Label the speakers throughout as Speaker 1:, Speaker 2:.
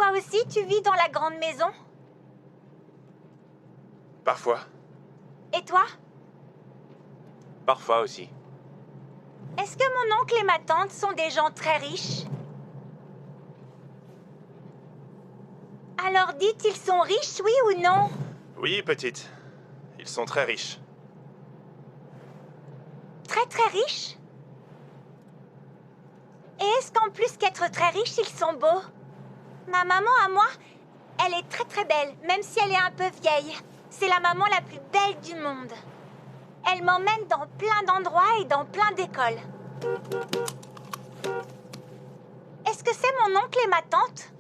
Speaker 1: Toi aussi, tu vis dans la grande maison?
Speaker 2: Parfois.
Speaker 1: Et toi?
Speaker 2: Parfois aussi.
Speaker 1: Est-ce que mon oncle et ma tante sont des gens très riches? Alors dites, ils sont riches, oui ou non?
Speaker 2: Oui, petite. Ils sont très riches.
Speaker 1: Très très riches? Et est-ce qu'en plus qu'être très riches, ils sont beaux? Ma maman à moi, elle est très très belle, même si elle est un peu vieille. C'est la maman la plus belle du monde. Elle m'emmène dans plein d'endroits et dans plein d'écoles. Est-ce que c'est mon oncle et ma tante?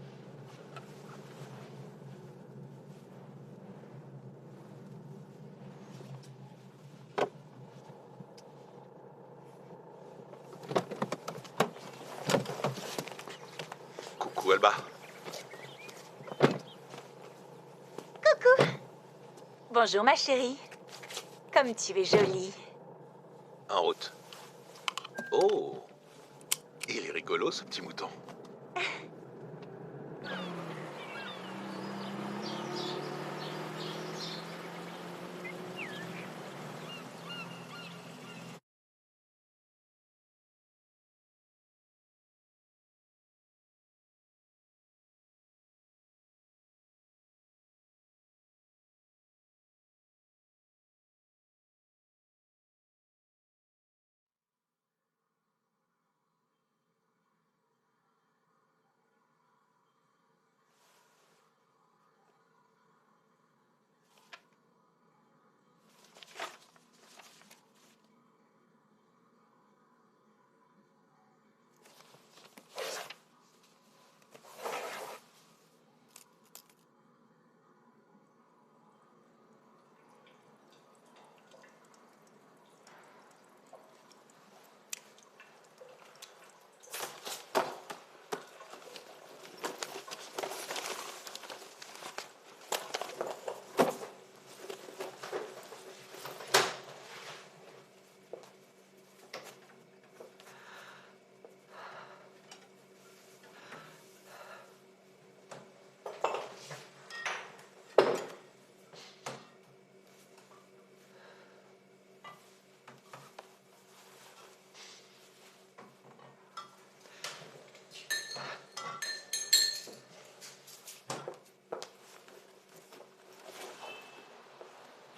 Speaker 2: Coucou, Alba.
Speaker 1: Coucou! Bonjour ma chérie. Comme tu es jolie.
Speaker 2: En route. Oh! Il est rigolo, ce petit mouton.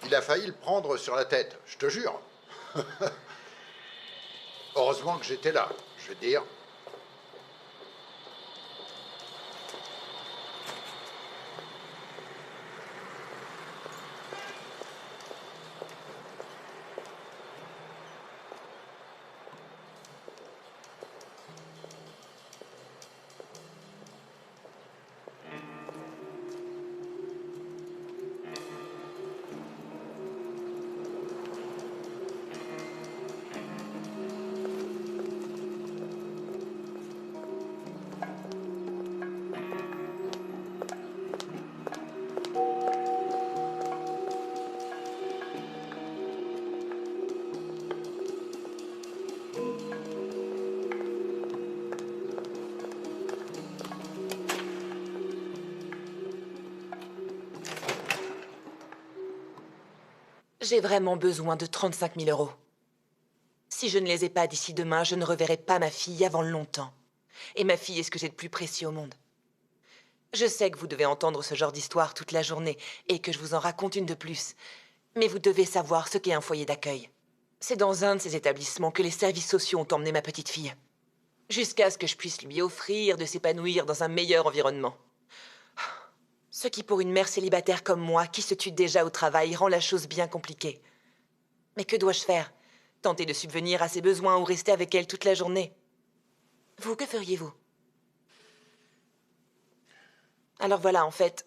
Speaker 3: Il a failli le prendre sur la tête, je te jure. Heureusement que j'étais là, je veux dire.
Speaker 4: J'ai vraiment besoin de 35 000 euros. Si je ne les ai pas d'ici demain, je ne reverrai pas ma fille avant longtemps. Et ma fille est ce que j'ai de plus précieux au monde. Je sais que vous devez entendre ce genre d'histoire toute la journée et que je vous en raconte une de plus. Mais vous devez savoir ce qu'est un foyer d'accueil. C'est dans un de ces établissements que les services sociaux ont emmené ma petite fille. Jusqu'à ce que je puisse lui offrir de s'épanouir dans un meilleur environnement. Ce qui, pour une mère célibataire comme moi, qui se tue déjà au travail, rend la chose bien compliquée. Mais que dois-je faire? Tenter de subvenir à ses besoins ou rester avec elle toute la journée? Vous, que feriez-vous? Alors voilà, en fait,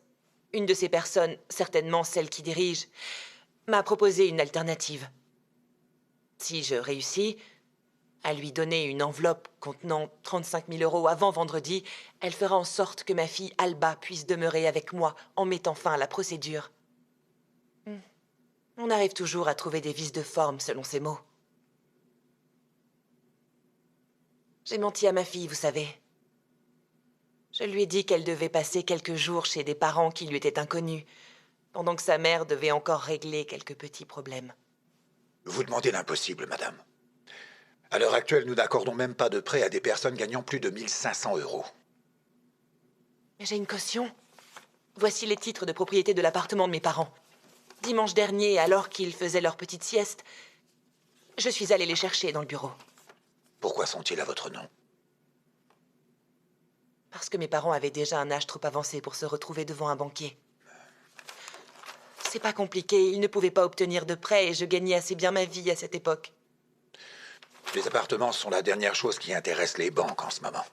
Speaker 4: une de ces personnes, certainement celle qui dirige, m'a proposé une alternative. Si je réussis à lui donner une enveloppe contenant 35 000 euros avant vendredi, elle fera en sorte que ma fille Alba puisse demeurer avec moi en mettant fin à la procédure. On arrive toujours à trouver des vices de forme selon ses mots. J'ai menti à ma fille, vous savez. Je lui ai dit qu'elle devait passer quelques jours chez des parents qui lui étaient inconnus, pendant que sa mère devait encore régler quelques petits problèmes.
Speaker 5: Vous demandez l'impossible, madame. À l'heure actuelle, nous n'accordons même pas de prêt à des personnes gagnant plus de 1500 €.
Speaker 4: Mais j'ai une caution. Voici les titres de propriété de l'appartement de mes parents. Dimanche dernier, alors qu'ils faisaient leur petite sieste, je suis allée les chercher dans le bureau.
Speaker 5: Pourquoi sont-ils à votre nom?
Speaker 4: Parce que mes parents avaient déjà un âge trop avancé pour se retrouver devant un banquier. C'est pas compliqué, ils ne pouvaient pas obtenir de prêt et je gagnais assez bien ma vie à cette époque.
Speaker 5: Les appartements sont la dernière chose qui intéresse les banques en ce moment.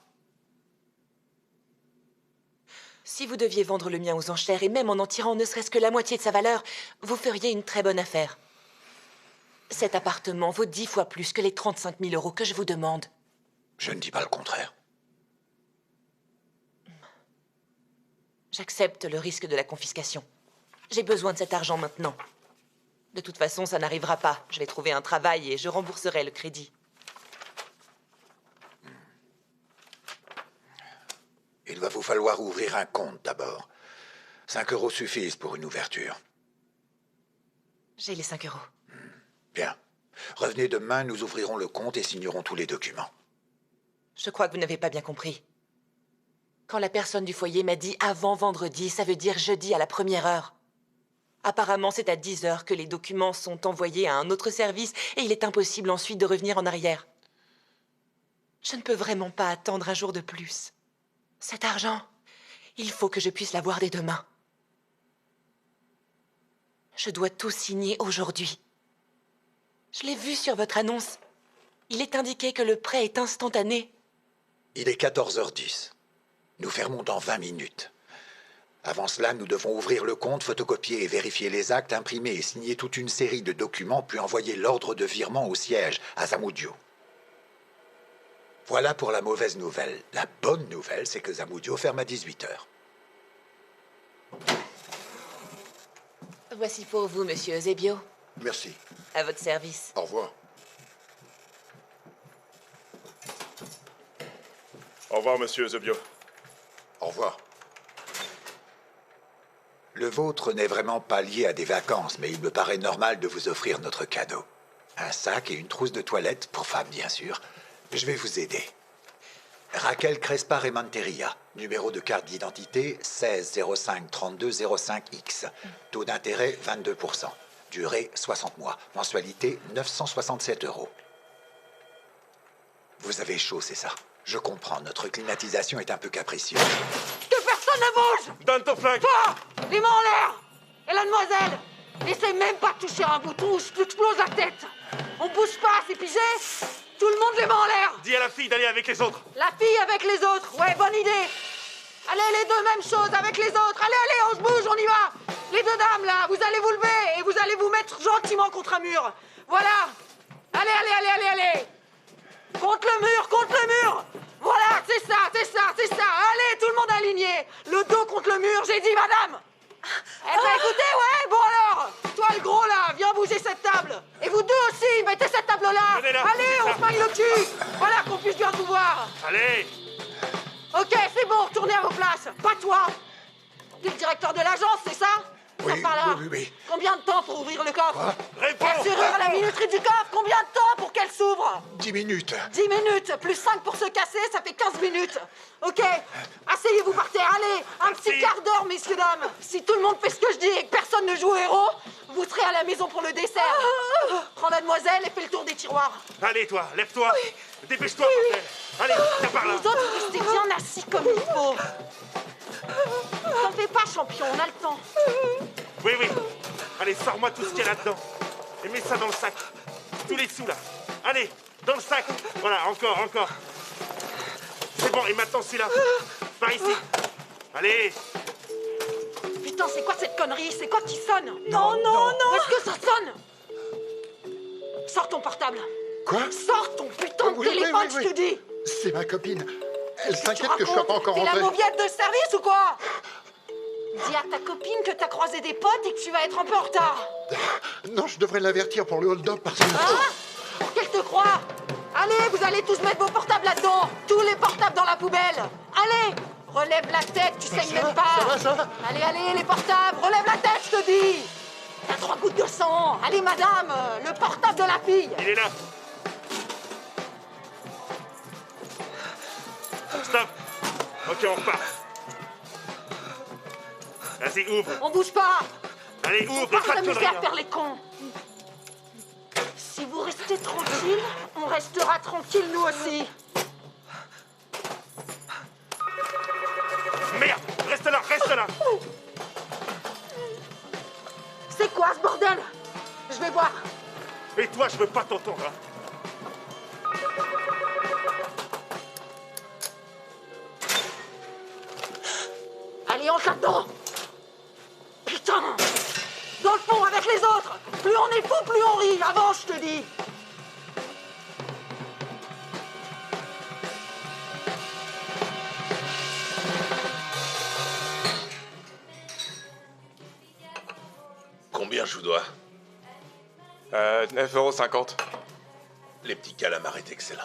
Speaker 4: Si vous deviez vendre le mien aux enchères et même en tirant ne serait-ce que la moitié de sa valeur, vous feriez une très bonne affaire. Cet appartement vaut 10 fois plus que les 35 000 € que je vous demande.
Speaker 5: Je ne dis pas le contraire.
Speaker 4: J'accepte le risque de la confiscation. J'ai besoin de cet argent maintenant. De toute façon, ça n'arrivera pas. Je vais trouver un travail et je rembourserai le crédit.
Speaker 5: Il va vous falloir ouvrir un compte d'abord. 5 € suffisent pour une ouverture.
Speaker 4: J'ai les 5 €.
Speaker 5: Bien. Revenez demain, nous ouvrirons le compte et signerons tous les documents.
Speaker 4: Je crois que vous n'avez pas bien compris. Quand la personne du foyer m'a dit avant vendredi, ça veut dire jeudi à la première heure. Apparemment, c'est à 10 h que les documents sont envoyés à un autre service et il est impossible ensuite de revenir en arrière. Je ne peux vraiment pas attendre un jour de plus. Cet argent, il faut que je puisse l'avoir dès demain. Je dois tout signer aujourd'hui. Je l'ai vu sur votre annonce. Il est indiqué que le prêt est instantané.
Speaker 5: Il est 14h10. Nous fermons dans 20 minutes. Avant cela, nous devons ouvrir le compte, photocopier et vérifier les actes, imprimer et signer toute une série de documents, puis envoyer l'ordre de virement au siège, à Zamudio. Voilà pour la mauvaise nouvelle. La bonne nouvelle, c'est que Zamudio ferme à 18 h.
Speaker 4: Voici pour vous, monsieur Eusebio.
Speaker 3: Merci.
Speaker 4: À votre service.
Speaker 3: Au revoir.
Speaker 6: Au revoir, monsieur Eusebio.
Speaker 3: Au revoir.
Speaker 5: Le vôtre n'est vraiment pas lié à des vacances, mais il me paraît normal de vous offrir notre cadeau. Un sac et une trousse de toilette, pour femme bien sûr. Je vais vous aider. Raquel Crespa Remanteria, numéro de carte d'identité 16 05 32 05X. Taux d'intérêt 22%. Durée 60 mois. Mensualité 967 €. Vous avez chaud, c'est ça? Je comprends, notre climatisation est un peu capricieuse.
Speaker 7: Que personne ne bouge!
Speaker 6: Donne ton flingue!
Speaker 7: Toi! Les mains en l'air! Et la demoiselle! N'essaie même pas de toucher un bouton ou je t'explose la tête! On bouge pas, c'est pigé? Tout le monde les mains en l'air!
Speaker 6: Dis à la fille d'aller avec les autres!
Speaker 7: La fille avec les autres! Ouais, bonne idée! Allez, les deux, même chose avec les autres! Allez, allez, on se bouge, on y va! Les deux dames, là, vous allez vous lever et vous allez vous mettre gentiment contre un mur! Voilà! Allez, allez, allez, allez, allez! Contre le mur, contre le mur! Voilà, c'est ça, c'est ça, c'est ça! Allez, tout le monde aligné! Le dos contre le mur, j'ai dit, madame! Eh ben écoutez, ouais, bon alors! Toi le gros là, viens bouger cette table! Et vous deux aussi, mettez cette table-là!
Speaker 6: Venez là,
Speaker 7: Allez, on se maille le cul! Voilà, qu'on puisse bien tout voir!
Speaker 6: Allez!
Speaker 7: Ok, c'est bon, retournez à vos places! Pas toi! T'es le directeur de l'agence, c'est ça?
Speaker 5: Oui,
Speaker 7: Ça par là.
Speaker 5: oui, oui, oui.
Speaker 7: Combien de temps pour ouvrir le coffre?
Speaker 5: Quoi?
Speaker 6: Réponds!
Speaker 7: La serrure à la minuterie du coffre, combien de temps pour qu'elle s'ouvre?
Speaker 5: 10 minutes.
Speaker 7: 10 minutes, plus 5 pour se casser, ça fait 15 minutes. Ok, asseyez-vous par terre, allez, un
Speaker 6: Merci.
Speaker 7: petit quart d'heure, messieurs, dames. Si tout le monde fait ce que je dis et que personne ne joue au héros, vous serez à la maison pour le dessert. Prends mademoiselle et fais le tour des tiroirs.
Speaker 6: Allez, toi, lève-toi! Dépêche-toi, bordel! Allez, viens par là!
Speaker 7: Vous autres, restez bien assis comme il faut. T'en fais pas, champion, on a le temps.
Speaker 6: Oui, oui! Allez, sors-moi tout ce qu'il y a là-dedans! Et mets ça dans le sac! Tous les sous, là! Allez, dans le sac! Voilà, encore, encore! C'est bon, et maintenant celui-là! Par ici! Allez!
Speaker 7: Putain, c'est quoi cette connerie? C'est quoi qui sonne?
Speaker 5: Non, non, non.
Speaker 7: Où est-ce que ça sonne? Sors ton portable.
Speaker 3: Quoi?
Speaker 7: Sors ton putain de
Speaker 3: Oui, oui,
Speaker 7: téléphone,
Speaker 3: oui, oui.
Speaker 7: je te dis.
Speaker 3: C'est ma copine. Elle
Speaker 7: Tu
Speaker 3: s'inquiète que je sois pas
Speaker 7: racontes?
Speaker 3: encore
Speaker 7: T'es la
Speaker 3: rentré.
Speaker 7: mauviette de service ou quoi? Dis à ta copine que t'as croisé des potes et que tu vas être un peu en retard.
Speaker 3: Non, je devrais l'avertir pour le hold-up parce que...
Speaker 7: Hein? Pour qu'elle te croie. Allez, vous allez tous mettre vos portables là-dedans. Tous les portables dans la poubelle. Allez, Relève la tête, tu saignes même pas.
Speaker 3: Ça va.
Speaker 7: Allez, allez, les portables, relève la tête, je te dis. T'as 3 gouttes de sang. Allez, madame, le portable de la fille.
Speaker 6: Il est là. Stop. Ok, on repart. Vas-y, ouvre.
Speaker 7: On bouge pas.
Speaker 6: Allez,
Speaker 7: On
Speaker 6: ouvre,
Speaker 7: va
Speaker 6: pas de
Speaker 7: s'amuser
Speaker 6: conneries.
Speaker 7: à faire les cons. Si vous restez tranquille, on restera tranquille nous aussi.
Speaker 6: Merde, reste là, reste là.
Speaker 7: C'est quoi ce bordel? Je vais voir.
Speaker 6: Et toi, je veux pas t'entendre. Hein.
Speaker 7: Allez, entre là-dedans. Putain. Dans le fond, avec les autres. Plus on est fou, plus on rit. Avance, je te dis.
Speaker 2: Combien je vous dois?
Speaker 8: 9,50 €.
Speaker 2: Les petits calamars est excellent.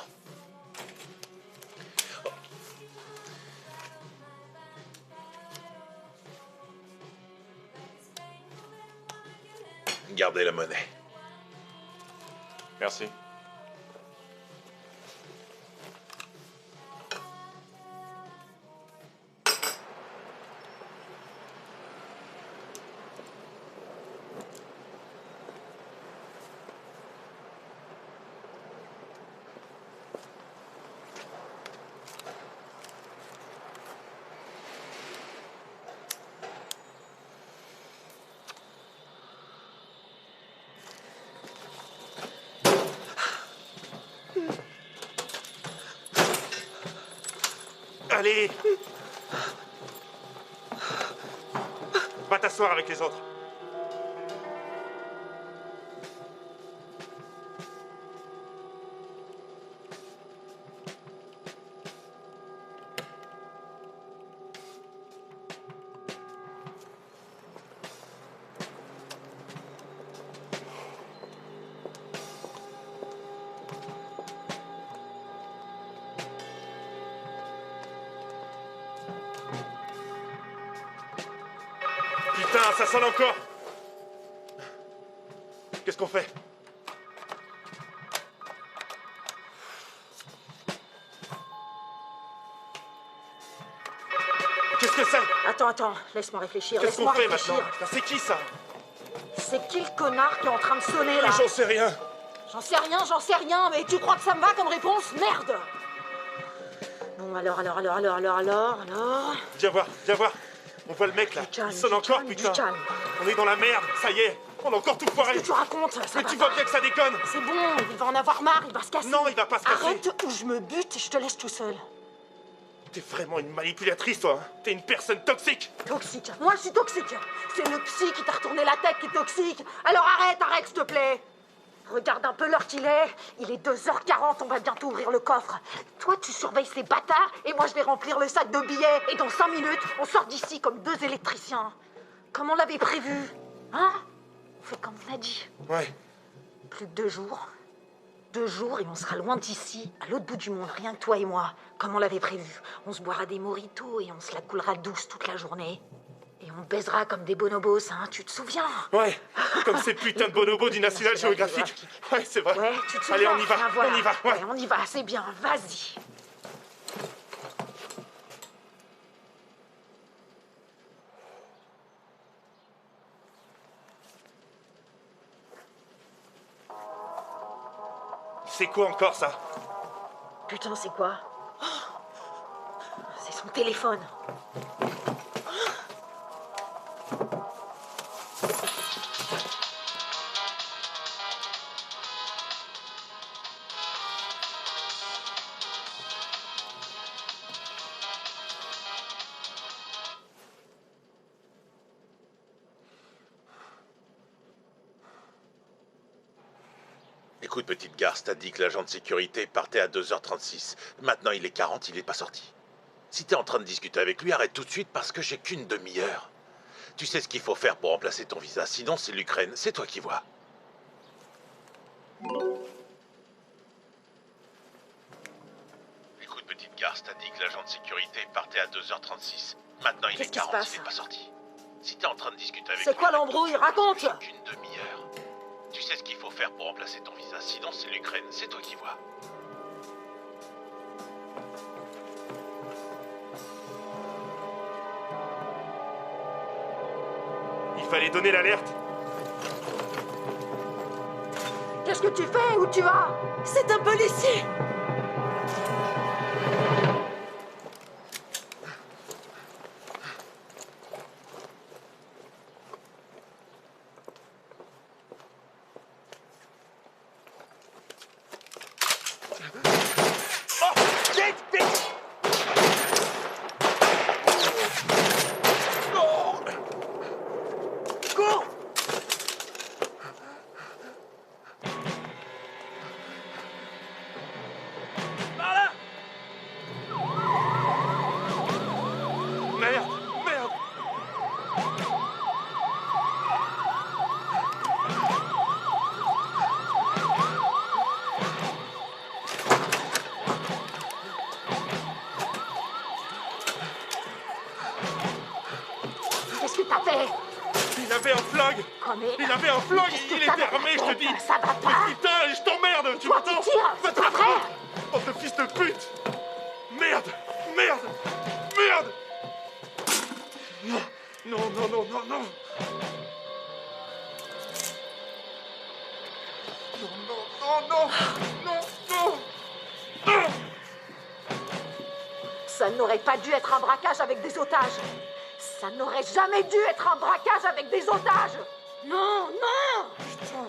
Speaker 2: Gardez la monnaie.
Speaker 8: Merci.
Speaker 6: Allez. Va t'asseoir avec les autres. Putain, ça sonne encore. Qu'est-ce qu'on fait? Qu'est-ce que c'est?
Speaker 7: Attends, laisse-moi réfléchir.
Speaker 6: Qu'est-ce qu'on
Speaker 7: Laisse-moi
Speaker 6: fait
Speaker 7: réfléchir.
Speaker 6: maintenant? C'est qui ça?
Speaker 7: C'est qui le connard qui est en train de sonner là?
Speaker 6: J'en sais rien.
Speaker 7: J'en sais rien, mais tu crois que ça me va comme réponse? Merde! Bon, alors.
Speaker 6: Viens voir. On voit le mec là.
Speaker 7: Du calme,
Speaker 6: Il sonne
Speaker 7: du
Speaker 6: encore,
Speaker 7: calme,
Speaker 6: putain.
Speaker 7: du calme.
Speaker 6: On est dans la merde, ça y est. On a encore tout foiré.
Speaker 7: Qu'est-ce que tu racontes? Ça
Speaker 6: Mais
Speaker 7: va
Speaker 6: tu
Speaker 7: pas.
Speaker 6: vois bien que ça déconne.
Speaker 7: C'est bon, il va en avoir marre, il va se casser.
Speaker 6: Non, il va pas se casser.
Speaker 7: Arrête ou je me bute et je te laisse tout seul.
Speaker 6: T'es vraiment une manipulatrice, toi. Hein. T'es une personne toxique.
Speaker 7: Toxique. Moi, je suis toxique. C'est le psy qui t'a retourné la tête qui est toxique. Alors arrête, s'il te plaît. Regarde un peu l'heure qu'il est. Il est 2h40, on va bientôt ouvrir le coffre. Toi, tu surveilles ces bâtards et moi, je vais remplir le sac de billets. Et dans 5 minutes, on sort d'ici comme 2 électriciens. Comme on l'avait prévu. Hein? On fait comme on a dit.
Speaker 6: Ouais.
Speaker 7: Plus de 2 jours. 2 jours et on sera loin d'ici, à l'autre bout du monde, rien que toi et moi, comme on l'avait prévu. On se boira des mojitos et on se la coulera douce toute la journée. Et on baisera comme des bonobos, hein, tu te souviens?
Speaker 6: Ouais. Comme ces putains de bonobos du National Geographic. Ouais, c'est vrai.
Speaker 7: Ouais, tu te souviens?
Speaker 6: Allez, on y va.
Speaker 7: Tiens, voilà.
Speaker 6: On y va. Ouais.
Speaker 7: Ouais, on y va, c'est bien, vas-y.
Speaker 6: C'est quoi encore ça?
Speaker 7: Putain, c'est quoi? Oh, c'est son téléphone.
Speaker 2: Écoute, petite garce, t'as dit que l'agent de sécurité partait à 2h36. Maintenant, il est 40, il est pas sorti. Si t'es en train de discuter avec lui, arrête tout de suite parce que j'ai qu'une demi-heure. Tu sais ce qu'il faut faire pour remplacer ton visa, sinon c'est l'Ukraine, c'est toi qui vois. Écoute, petite garce. Garst a dit que l'agent de sécurité partait à 2h36. Maintenant, il est
Speaker 7: Qu'est-ce qui se
Speaker 2: 40,
Speaker 7: passe?
Speaker 2: il n'est pas sorti. Si t'es en train de discuter avec
Speaker 7: C'est
Speaker 2: lui,
Speaker 7: quoi
Speaker 2: arrête
Speaker 7: l'embrouille?
Speaker 2: tout de suite,
Speaker 7: Raconte!
Speaker 2: j'ai qu'une demi-heure. Tu sais ce qu'il faut faire pour remplacer ton visa, sinon c'est l'Ukraine, c'est toi qui vois.
Speaker 6: Il fallait donner l'alerte.
Speaker 7: Qu'est-ce que tu fais? Où tu vas?
Speaker 4: C'est un policier!
Speaker 6: Oh, vite, vite. Cours. Par là. Merde, merde.
Speaker 7: Qu'est-ce que t'as fait?
Speaker 6: Il avait un flingue.
Speaker 7: Commé.
Speaker 6: Il avait un flingue,
Speaker 7: Qu'est-ce que
Speaker 6: il
Speaker 7: ça
Speaker 6: était
Speaker 7: va
Speaker 6: armé, je te dis.
Speaker 7: Ça va pas?
Speaker 6: Mais putain, je t'emmerde, tu
Speaker 7: Toi,
Speaker 6: m'entends?
Speaker 7: tu tires, c'est
Speaker 6: Va-t'en.
Speaker 7: pas vrai.
Speaker 6: Oh, ce fils de pute. Merde, merde, merde. Non, non, non, non, non, non. Non, non, non, non, non, non.
Speaker 7: Ça n'aurait pas dû être un braquage avec des otages. Ça n'aurait jamais dû être un braquage avec des otages. Non, non.
Speaker 6: Putain.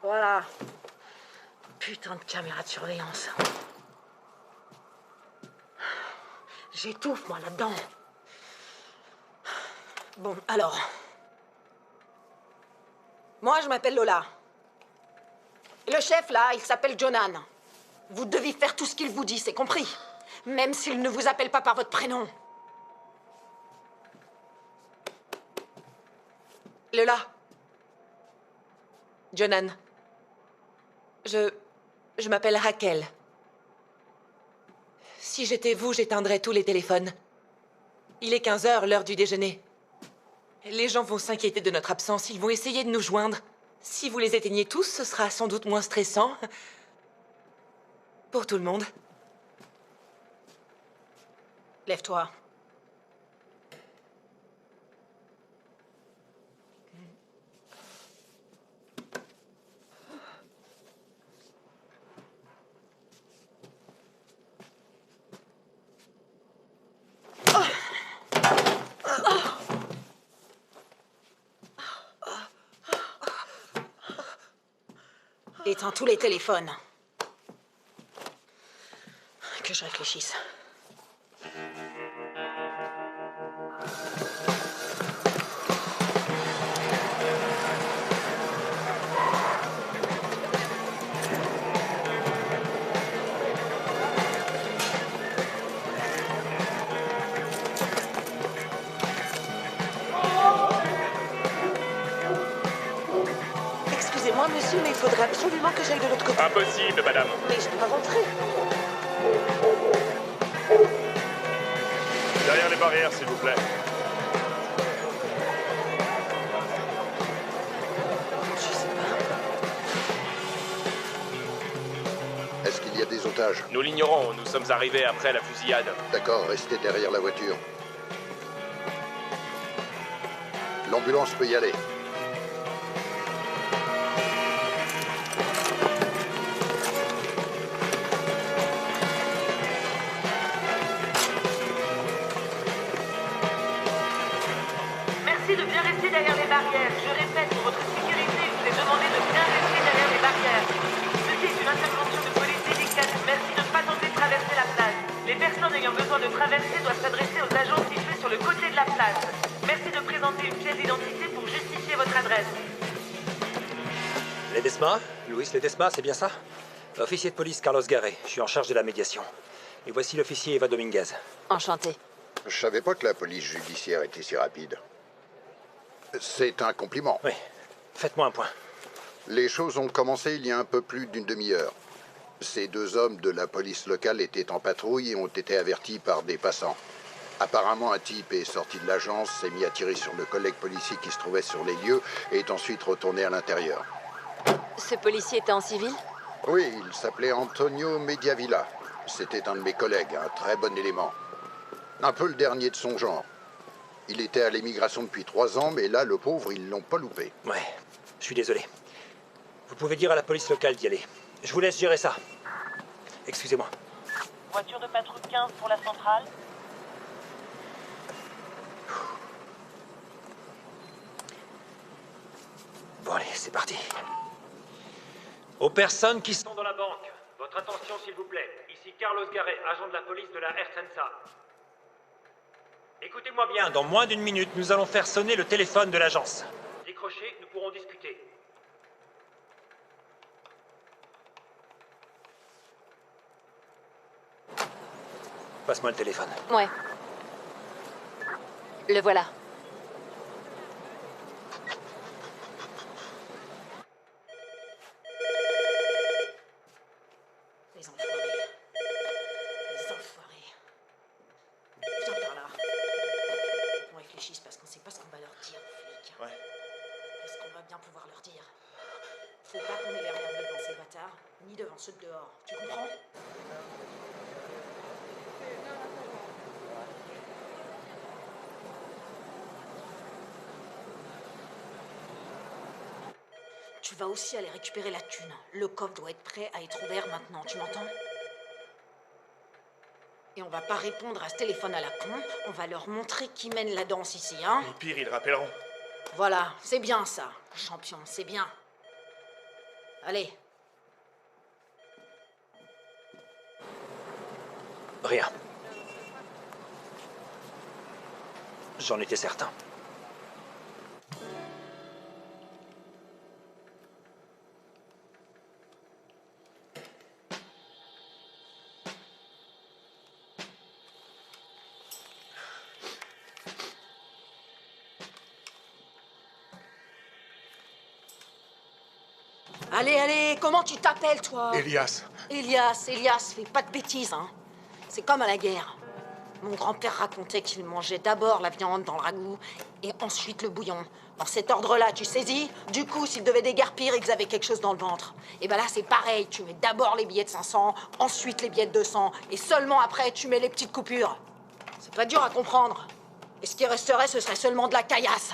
Speaker 7: Voilà. Putain de caméra de surveillance. J'étouffe, moi, là-dedans. Bon, alors. Moi, je m'appelle Lola. Et le chef, là, il s'appelle Jonan. Vous devez faire tout ce qu'il vous dit, c'est compris? Même s'il ne vous appelle pas par votre prénom.
Speaker 4: Lola. Jonan. Je m'appelle Raquel. Si j'étais vous, j'éteindrais tous les téléphones. Il est 15 h, l'heure du déjeuner. Les gens vont s'inquiéter de notre absence, ils vont essayer de nous joindre. Si vous les éteignez tous, ce sera sans doute moins stressant. Pour tout le monde.
Speaker 7: Lève-toi. Éteins tous les téléphones. Que je réfléchisse. Excusez-moi, monsieur, mais il faudrait absolument que j'aille de l'autre côté.
Speaker 6: Impossible, madame.
Speaker 7: Mais je dois rentrer.
Speaker 6: Derrière les barrières, s'il vous plaît.
Speaker 7: Je sais pas.
Speaker 3: Est-ce qu'il y a des otages?
Speaker 8: Nous l'ignorons, nous sommes arrivés après la fusillade.
Speaker 3: D'accord, restez derrière la voiture. L'ambulance peut y aller.
Speaker 7: Merci de bien rester derrière les barrières. Je répète, pour votre sécurité, je vous ai demandé de bien rester derrière les barrières. Ceci est une intervention de police délicate. Merci de ne pas tenter de traverser la place. Les personnes ayant besoin de traverser doivent s'adresser aux agents situés sur le côté de la place. Merci de présenter une pièce d'identité pour justifier votre adresse.
Speaker 9: Ledesma? Luis Ledesma, c'est bien ça? Officier de police Carlos Garret, je suis en charge de la médiation. Et voici l'officier Eva Dominguez.
Speaker 10: Enchanté.
Speaker 3: Je savais pas que la police judiciaire était si rapide. C'est un compliment.
Speaker 9: Oui, faites-moi un point.
Speaker 3: Les choses ont commencé il y a un peu plus d'une demi-heure. Ces deux hommes de la police locale étaient en patrouille et ont été avertis par des passants. Apparemment, un type est sorti de l'agence, s'est mis à tirer sur le collègue policier qui se trouvait sur les lieux et est ensuite retourné à l'intérieur.
Speaker 10: Ce policier était en civil?
Speaker 3: Oui, il s'appelait Antonio Mediavilla. C'était un de mes collègues, un très bon élément. Un peu le dernier de son genre. Il était à l'émigration depuis 3 ans, mais là, le pauvre, ils l'ont pas loupé.
Speaker 9: Ouais, je suis désolé. Vous pouvez dire à la police locale d'y aller. Je vous laisse gérer ça. Excusez-moi.
Speaker 7: Voiture de patrouille 15 pour la centrale.
Speaker 9: Bon allez, c'est parti. Aux personnes qui sont dans la banque, votre attention s'il vous plaît. Ici Carlos Garret, agent de la police de la Ertzaintza. Écoutez-moi bien, dans moins d'une minute, nous allons faire sonner le téléphone de l'agence. Décrochez, nous pourrons discuter. Passe-moi le téléphone.
Speaker 10: Ouais. Le voilà.
Speaker 7: Les enfoirés. Les enfoirés. Viens par là. On réfléchisse parce qu'on sait pas ce qu'on va leur dire, flics.
Speaker 6: Ouais.
Speaker 7: Est-ce qu'on va bien pouvoir leur dire? Faut pas qu'on ait l'air nerveux devant ces bâtards, ni devant ceux de dehors. Tu comprends? Tu vas aussi aller récupérer la thune. Le coffre doit être prêt à être ouvert maintenant, tu m'entends? Et on va pas répondre à ce téléphone à la con, on va leur montrer qui mène la danse ici, hein?
Speaker 6: Au pire, ils rappelleront.
Speaker 7: Voilà, c'est bien ça, champion, c'est bien. Allez.
Speaker 9: Rien. J'en étais certain.
Speaker 7: Allez, allez, comment tu t'appelles, toi?
Speaker 6: Elias.
Speaker 7: Elias, fais pas de bêtises, hein. C'est comme à la guerre. Mon grand-père racontait qu'il mangeait d'abord la viande dans le ragoût et ensuite le bouillon. Dans cet ordre-là, tu saisis? Du coup, s'ils devaient déguerpir, ils avaient quelque chose dans le ventre. Et ben là, c'est pareil. Tu mets d'abord les billets de 500, ensuite les billets de 200, et seulement après, tu mets les petites coupures. C'est pas dur à comprendre. Et ce qui resterait, ce serait seulement de la caillasse.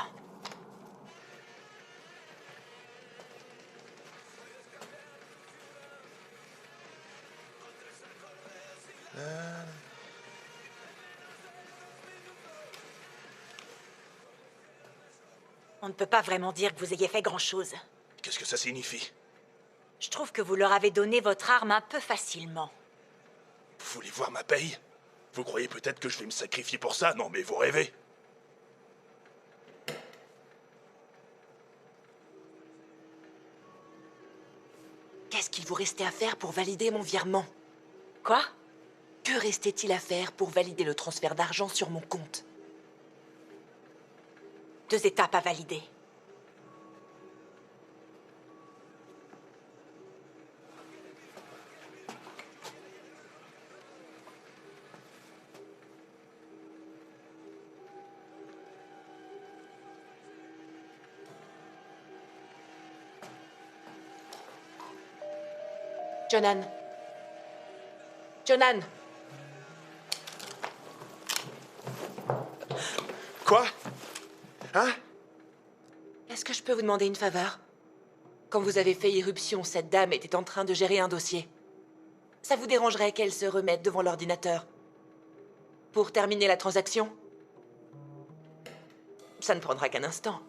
Speaker 1: On ne peut pas vraiment dire que vous ayez fait grand-chose.
Speaker 6: Qu'est-ce que ça signifie?
Speaker 1: Je trouve que vous leur avez donné votre arme un peu facilement.
Speaker 6: Vous voulez voir ma paye? Vous croyez peut-être que je vais me sacrifier pour ça? Non, mais vous rêvez.
Speaker 4: Qu'est-ce qu'il vous restait à faire pour valider mon virement?
Speaker 1: Quoi?
Speaker 4: Que restait-il à faire pour valider le transfert d'argent sur mon compte?
Speaker 1: 2 étapes à valider.
Speaker 4: Jonan. Jonan.
Speaker 6: Quoi? Hein?
Speaker 4: Est-ce que je peux vous demander une faveur? Quand vous avez fait irruption, cette dame était en train de gérer un dossier. Ça vous dérangerait qu'elle se remette devant l'ordinateur pour terminer la transaction? Ça ne prendra qu'un instant.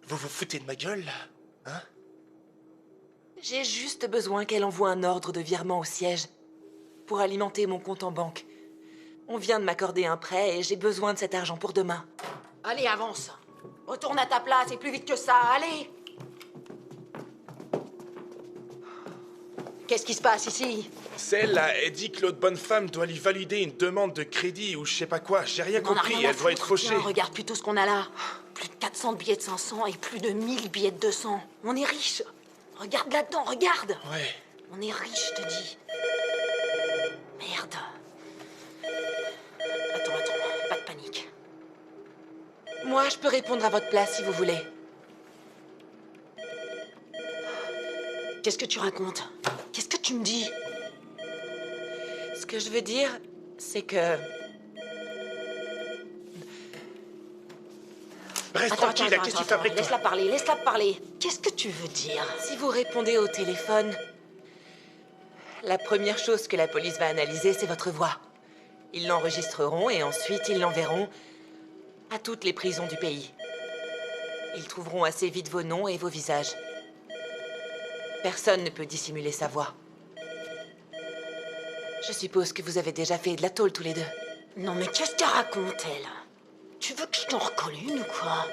Speaker 6: Vous vous foutez de ma gueule, là? Hein?
Speaker 4: J'ai juste besoin qu'elle envoie un ordre de virement au siège pour alimenter mon compte en banque. On vient de m'accorder un prêt et j'ai besoin de cet argent pour demain.
Speaker 7: Allez, avance. Retourne à ta place et plus vite que ça, allez. Qu'est-ce qui se passe ici?
Speaker 6: Celle-là, elle dit que l'autre bonne femme doit lui valider une demande de crédit ou je sais pas quoi. J'ai rien
Speaker 7: On en a
Speaker 6: compris,
Speaker 7: rien à
Speaker 6: elle doit être
Speaker 7: foutre.
Speaker 6: fauchée.
Speaker 7: Tiens, regarde plutôt ce qu'on a là. Plus de 400 billets de 500 et plus de 1000 billets de 200. On est riche. Regarde là-dedans, regarde.
Speaker 6: Ouais.
Speaker 7: On est riche, je te dis. Merde. Attends, pas de panique.
Speaker 4: Moi, je peux répondre à votre place si vous voulez.
Speaker 7: Qu'est-ce que tu racontes? Qu'est-ce que tu me dis?
Speaker 4: Ce que je veux dire, c'est que...
Speaker 6: Reste
Speaker 7: Attends,
Speaker 6: tranquille, là, qu'est-ce que tu fabriques, toi?
Speaker 7: Laisse-la parler. Qu'est-ce que tu veux dire?
Speaker 4: Si vous répondez au téléphone, la première chose que la police va analyser, c'est votre voix. Ils l'enregistreront et ensuite ils l'enverront à toutes les prisons du pays. Ils trouveront assez vite vos noms et vos visages. Personne ne peut dissimuler sa voix. Je suppose que vous avez déjà fait de la tôle tous les deux.
Speaker 7: Non mais qu'est-ce qu'elle raconte, elle? Tu veux que je t'en recolle une ou quoi?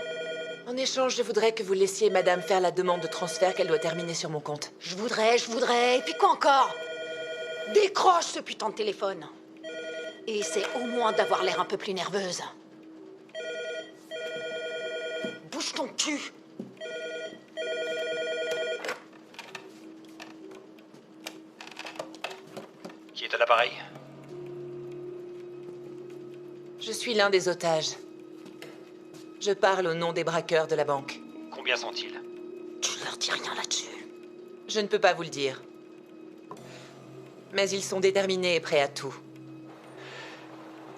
Speaker 4: En échange, je voudrais que vous laissiez madame faire la demande de transfert qu'elle doit terminer sur mon compte.
Speaker 7: Je voudrais... Et puis quoi encore? Décroche ce putain de téléphone. Et essaie au moins d'avoir l'air un peu plus nerveuse. Bouge ton cul.
Speaker 9: Qui est à l'appareil?
Speaker 4: Je suis l'un des otages. Je parle au nom des braqueurs de la banque.
Speaker 9: Combien sont-ils?
Speaker 7: Tu leur dis rien là-dessus.
Speaker 4: Je ne peux pas vous le dire. Mais ils sont déterminés et prêts à tout.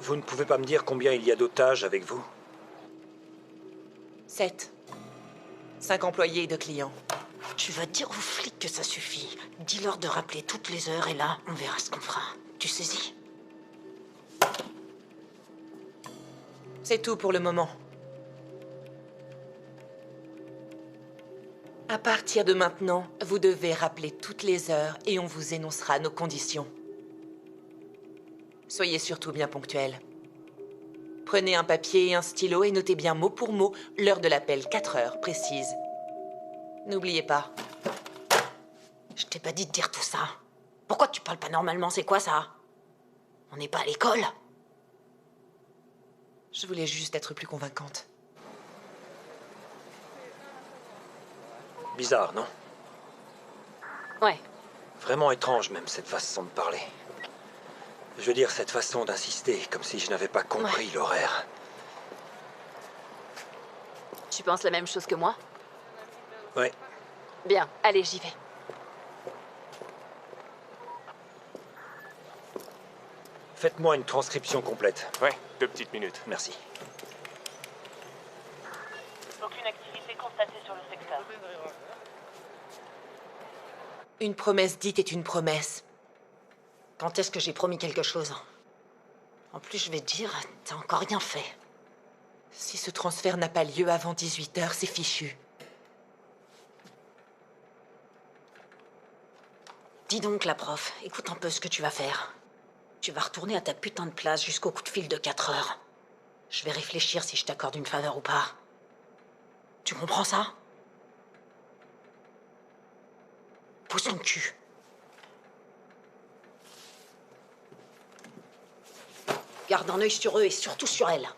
Speaker 9: Vous ne pouvez pas me dire combien il y a d'otages avec vous?
Speaker 4: 7. 5 employés et 2 clients.
Speaker 7: Tu vas dire aux flics que ça suffit. Dis-leur de rappeler toutes les heures et là, on verra ce qu'on fera. Tu saisis?
Speaker 4: C'est tout pour le moment. À partir de maintenant, vous devez rappeler toutes les heures et on vous énoncera nos conditions. Soyez surtout bien ponctuels. Prenez un papier et un stylo et notez bien mot pour mot l'heure de l'appel, 4 heures précises. N'oubliez pas.
Speaker 7: Je t'ai pas dit de dire tout ça. Pourquoi tu parles pas normalement? C'est quoi ça? On n'est pas à l'école?
Speaker 4: Je voulais juste être plus convaincante.
Speaker 9: Bizarre, non?
Speaker 10: Ouais.
Speaker 9: Vraiment étrange même, cette façon de parler. Je veux dire, cette façon d'insister, comme si je n'avais pas compris l'horaire.
Speaker 10: Tu penses la même chose que moi?
Speaker 9: Ouais.
Speaker 10: Bien, allez, j'y vais.
Speaker 9: Faites-moi une transcription complète.
Speaker 8: Ouais, 2 petites minutes.
Speaker 9: Merci.
Speaker 11: Aucune activité constatée sur le secteur.
Speaker 4: Une promesse dite est une promesse.
Speaker 7: Quand est-ce que j'ai promis quelque chose? En plus, je vais te dire, t'as encore rien fait.
Speaker 4: Si ce transfert n'a pas lieu avant 18h, c'est fichu.
Speaker 7: Dis donc, la prof, écoute un peu ce que tu vas faire. Tu vas retourner à ta putain de place jusqu'au coup de fil de 4 heures. Je vais réfléchir si je t'accorde une faveur ou pas. Tu comprends ça? Pousse ton cul. Garde un œil sur eux et surtout sur elle.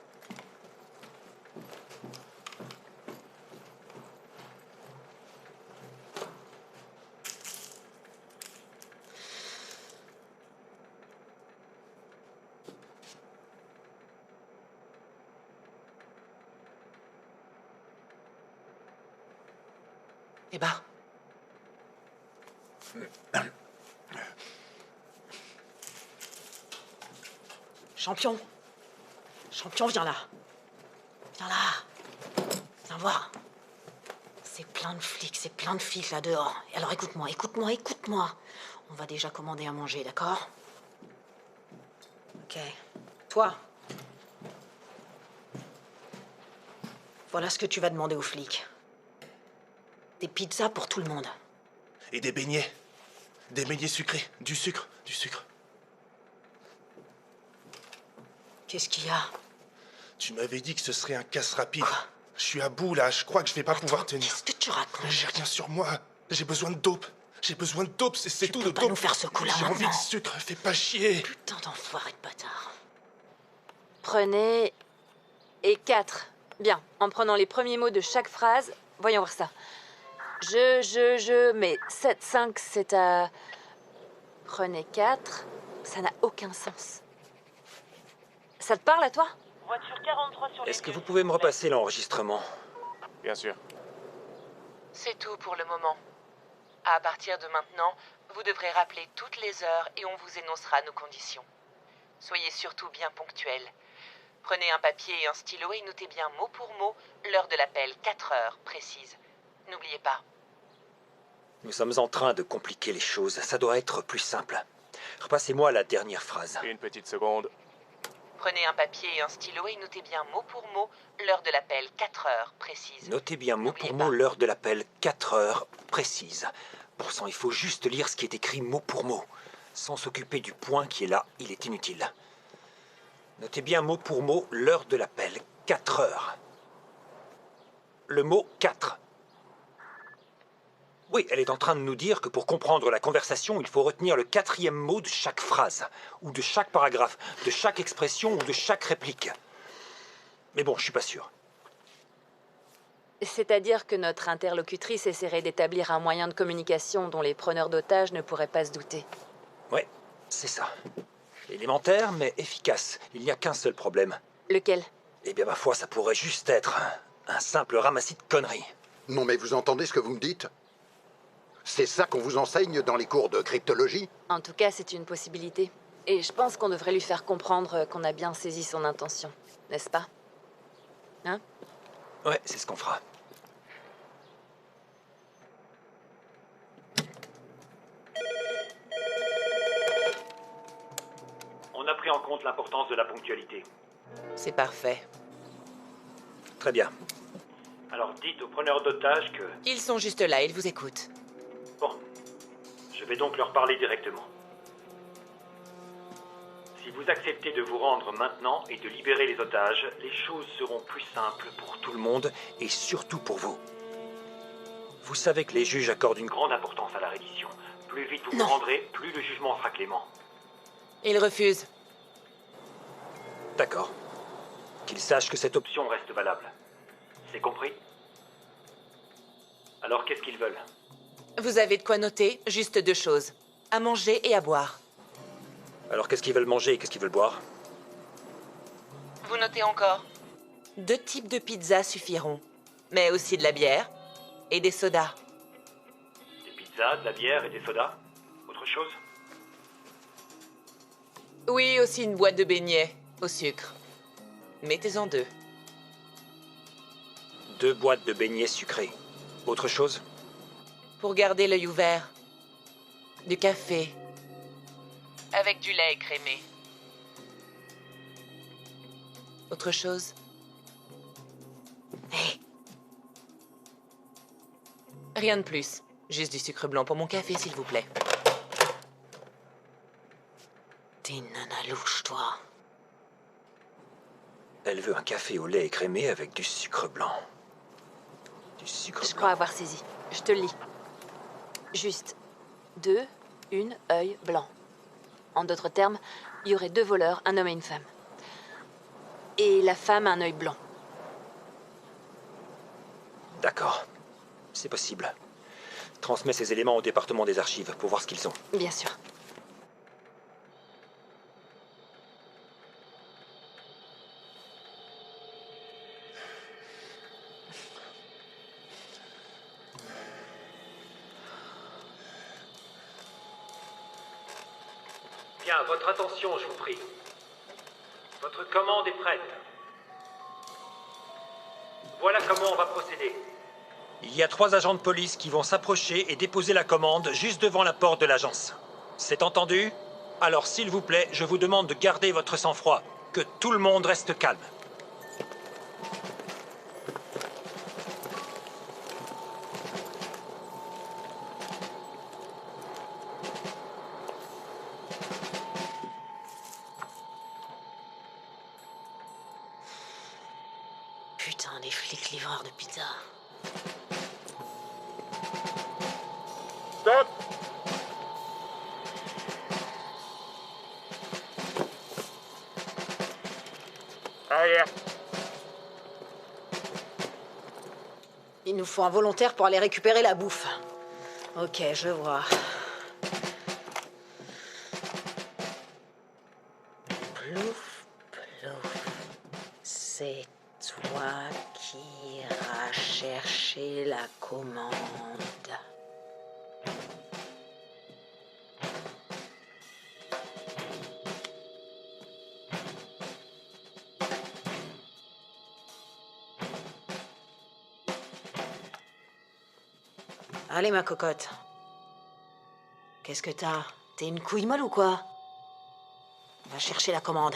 Speaker 4: Eh ben,
Speaker 7: Champion. Champion, viens là. Viens là. Viens voir. C'est plein de flics, c'est plein de flics là dehors. Et alors écoute-moi, écoute-moi, écoute-moi. On va déjà commander à manger, d'accord? Ok. Toi. Voilà ce que tu vas demander aux flics. Des pizzas pour tout le monde.
Speaker 6: Et des beignets. Des beignets sucrés. Du sucre, du sucre.
Speaker 7: Qu'est-ce qu'il y a?
Speaker 6: Tu m'avais dit que ce serait un casse rapide. Je suis à bout là, je crois que je vais pas pouvoir tenir.
Speaker 7: Qu'est-ce que tu racontes?
Speaker 6: J'ai rien sur moi. J'ai besoin de dope. J'ai besoin de dope, c'est tout de
Speaker 7: peux pas
Speaker 6: dope.
Speaker 7: nous faire ce coup-là
Speaker 6: J'ai envie de
Speaker 7: maintenant.
Speaker 6: sucre, fais pas chier.
Speaker 7: Putain d'enfoiré de bâtard.
Speaker 10: Prenez... Et 4. Bien, en prenant les premiers mots de chaque phrase, voyons voir ça. Mais 7, 5, c'est à... Prenez 4, ça n'a aucun sens. Ça te parle à toi?
Speaker 11: Voiture 43 sur les
Speaker 9: Est-ce que
Speaker 11: lieux,
Speaker 9: vous pouvez
Speaker 11: s'il
Speaker 9: me
Speaker 11: vous plaît.
Speaker 9: repasser l'enregistrement?
Speaker 8: Bien sûr.
Speaker 4: C'est tout pour le moment. À partir de maintenant, vous devrez rappeler toutes les heures et on vous énoncera nos conditions. Soyez surtout bien ponctuels. Prenez un papier et un stylo et notez bien mot pour mot l'heure de l'appel, 4 heures précises. N'oubliez pas.
Speaker 9: Nous sommes en train de compliquer les choses. Ça doit être plus simple. Repassez-moi la dernière phrase.
Speaker 8: Une petite seconde.
Speaker 4: Prenez un papier et un stylo et notez bien mot pour mot l'heure de l'appel, 4 heures précises.
Speaker 9: Notez bien mot
Speaker 4: N'oubliez
Speaker 9: pour
Speaker 4: pas.
Speaker 9: mot l'heure de l'appel, 4 heures précises. Pour sang, il faut juste lire ce qui est écrit mot pour mot. Sans s'occuper du point qui est là, il est inutile. Notez bien mot pour mot l'heure de l'appel, 4 heures. Le mot 4. Oui, elle est en train de nous dire que pour comprendre la conversation, il faut retenir le 4e mot de chaque phrase, ou de chaque paragraphe, de chaque expression ou de chaque réplique. Mais bon, je suis pas sûr.
Speaker 10: C'est-à-dire que notre interlocutrice essaierait d'établir un moyen de communication dont les preneurs d'otages ne pourraient pas se douter.
Speaker 9: Ouais, c'est ça. Élémentaire, mais efficace. Il n'y a qu'un seul problème.
Speaker 10: Lequel?
Speaker 9: Eh bien, ma foi, ça pourrait juste être un simple ramassis de conneries.
Speaker 3: Non mais vous entendez ce que vous me dites? C'est ça qu'on vous enseigne dans les cours de cryptologie?
Speaker 10: En tout cas, c'est une possibilité. Et je pense qu'on devrait lui faire comprendre qu'on a bien saisi son intention. N'est-ce pas? Hein?
Speaker 9: Ouais, c'est ce qu'on fera.
Speaker 12: On a pris en compte l'importance de la ponctualité.
Speaker 4: C'est parfait.
Speaker 9: Très bien.
Speaker 12: Alors dites aux preneurs d'otages que...
Speaker 4: Ils sont juste là, ils vous écoutent.
Speaker 12: Bon, je vais donc leur parler directement. Si vous acceptez de vous rendre maintenant et de libérer les otages, les choses seront plus simples pour
Speaker 9: Tout le monde, et surtout pour vous. Vous savez que les juges accordent une grande...
Speaker 12: grande importance à la reddition. Plus vite vous vous rendrez, plus le jugement sera clément.
Speaker 4: Ils refusent.
Speaker 9: D'accord. Qu'ils sachent que cette option...
Speaker 12: Option reste valable. C'est compris? Alors qu'est-ce qu'ils veulent?
Speaker 4: Vous avez de quoi noter? Juste 2 choses. À manger et à boire.
Speaker 9: Alors qu'est-ce qu'ils veulent manger et qu'est-ce qu'ils veulent boire?
Speaker 4: Vous notez encore? 2 types de pizzas suffiront. Mais aussi de la bière et des sodas.
Speaker 12: Des pizzas, de la bière et des sodas? Autre chose?
Speaker 4: Oui, aussi une boîte de beignets au sucre. Mettez-en 2.
Speaker 9: 2 boîtes de beignets sucrés. Autre chose?
Speaker 4: Pour garder l'œil ouvert. Du café. Avec du lait écrémé. Autre chose? Hé! Rien de plus. Juste du sucre blanc pour mon café, s'il vous plaît.
Speaker 7: T'es une nana louche, toi.
Speaker 9: Elle veut un café au lait écrémé avec du sucre blanc. Du sucre
Speaker 10: Je
Speaker 9: blanc.
Speaker 10: crois avoir saisi. Je te le lis. Juste 2, 1 œil blanc. En d'autres termes, il y aurait 2 voleurs, un homme et une femme. Et la femme a un œil blanc.
Speaker 9: D'accord. C'est possible. Transmets ces éléments au département des archives pour voir ce qu'ils ont.
Speaker 10: Bien sûr.
Speaker 9: Bien, votre attention, je vous prie. Votre commande est prête.
Speaker 12: Voilà comment on va procéder.
Speaker 9: Il y a 3 agents de police qui vont s'approcher et déposer la commande juste devant la porte de l'agence. C'est entendu? Alors s'il vous plaît, je vous demande de garder votre sang-froid. Que tout le monde reste calme.
Speaker 10: Putain, les flics livreurs de pizza.
Speaker 6: Stop! Arrière.
Speaker 7: Il nous faut un volontaire pour aller récupérer la bouffe. Ok, je vois. Plouf, plouf. C'est toi qui iras chercher la commande. Allez, ma cocotte. Qu'est-ce que t'as? T'es une couille molle ou quoi? Va chercher la commande.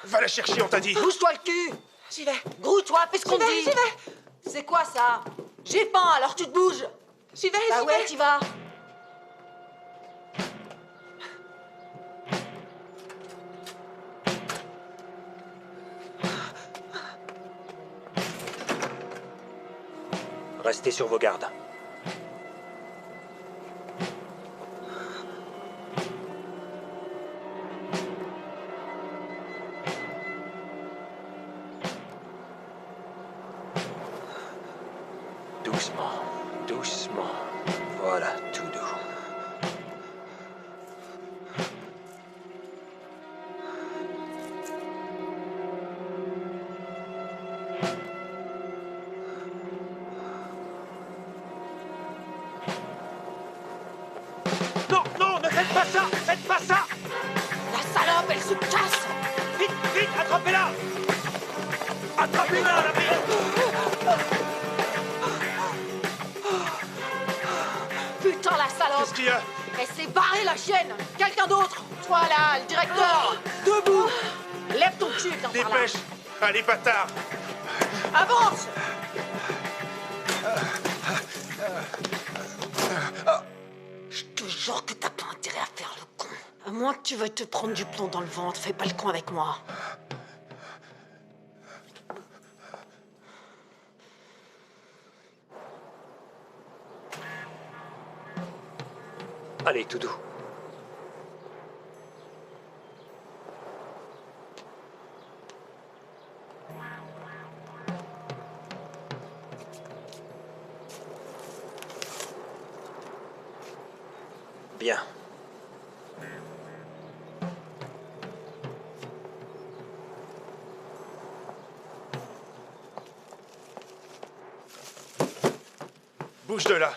Speaker 6: Va la chercher, on t'a dit.
Speaker 7: Bouge-toi le cul!
Speaker 4: J'y vais.
Speaker 7: Grouille-toi, fais ce qu'on te dit!
Speaker 4: J'y vais.
Speaker 7: C'est quoi ça? J'ai faim, alors tu te bouges!
Speaker 4: J'y vais,
Speaker 7: Bah
Speaker 4: j'y
Speaker 7: ouais,
Speaker 4: vais.
Speaker 7: t'y vas!
Speaker 9: Restez sur vos gardes. Doucement, doucement. Voilà, tout doux.
Speaker 6: Non, non, ne faites pas ça! Faites pas ça!
Speaker 7: La salope, elle se casse!
Speaker 6: Vite, vite, attrapez-la! Attrapez-la, la ville!
Speaker 7: Putain, la salope!
Speaker 6: Qu'est-ce qu'il y a?
Speaker 7: Elle s'est barrée, la chienne! Quelqu'un d'autre! Toi, là, le directeur! Debout! Lève ton cul, viens par là!
Speaker 6: Dépêche! Allez, bâtard!
Speaker 7: Avance! Je te jure que t'as pas intérêt à faire le con. À moins que tu veuilles te prendre du plomb dans le ventre, fais pas le con avec moi.
Speaker 9: Allez, tout doux. Bien.
Speaker 6: Bouge de là!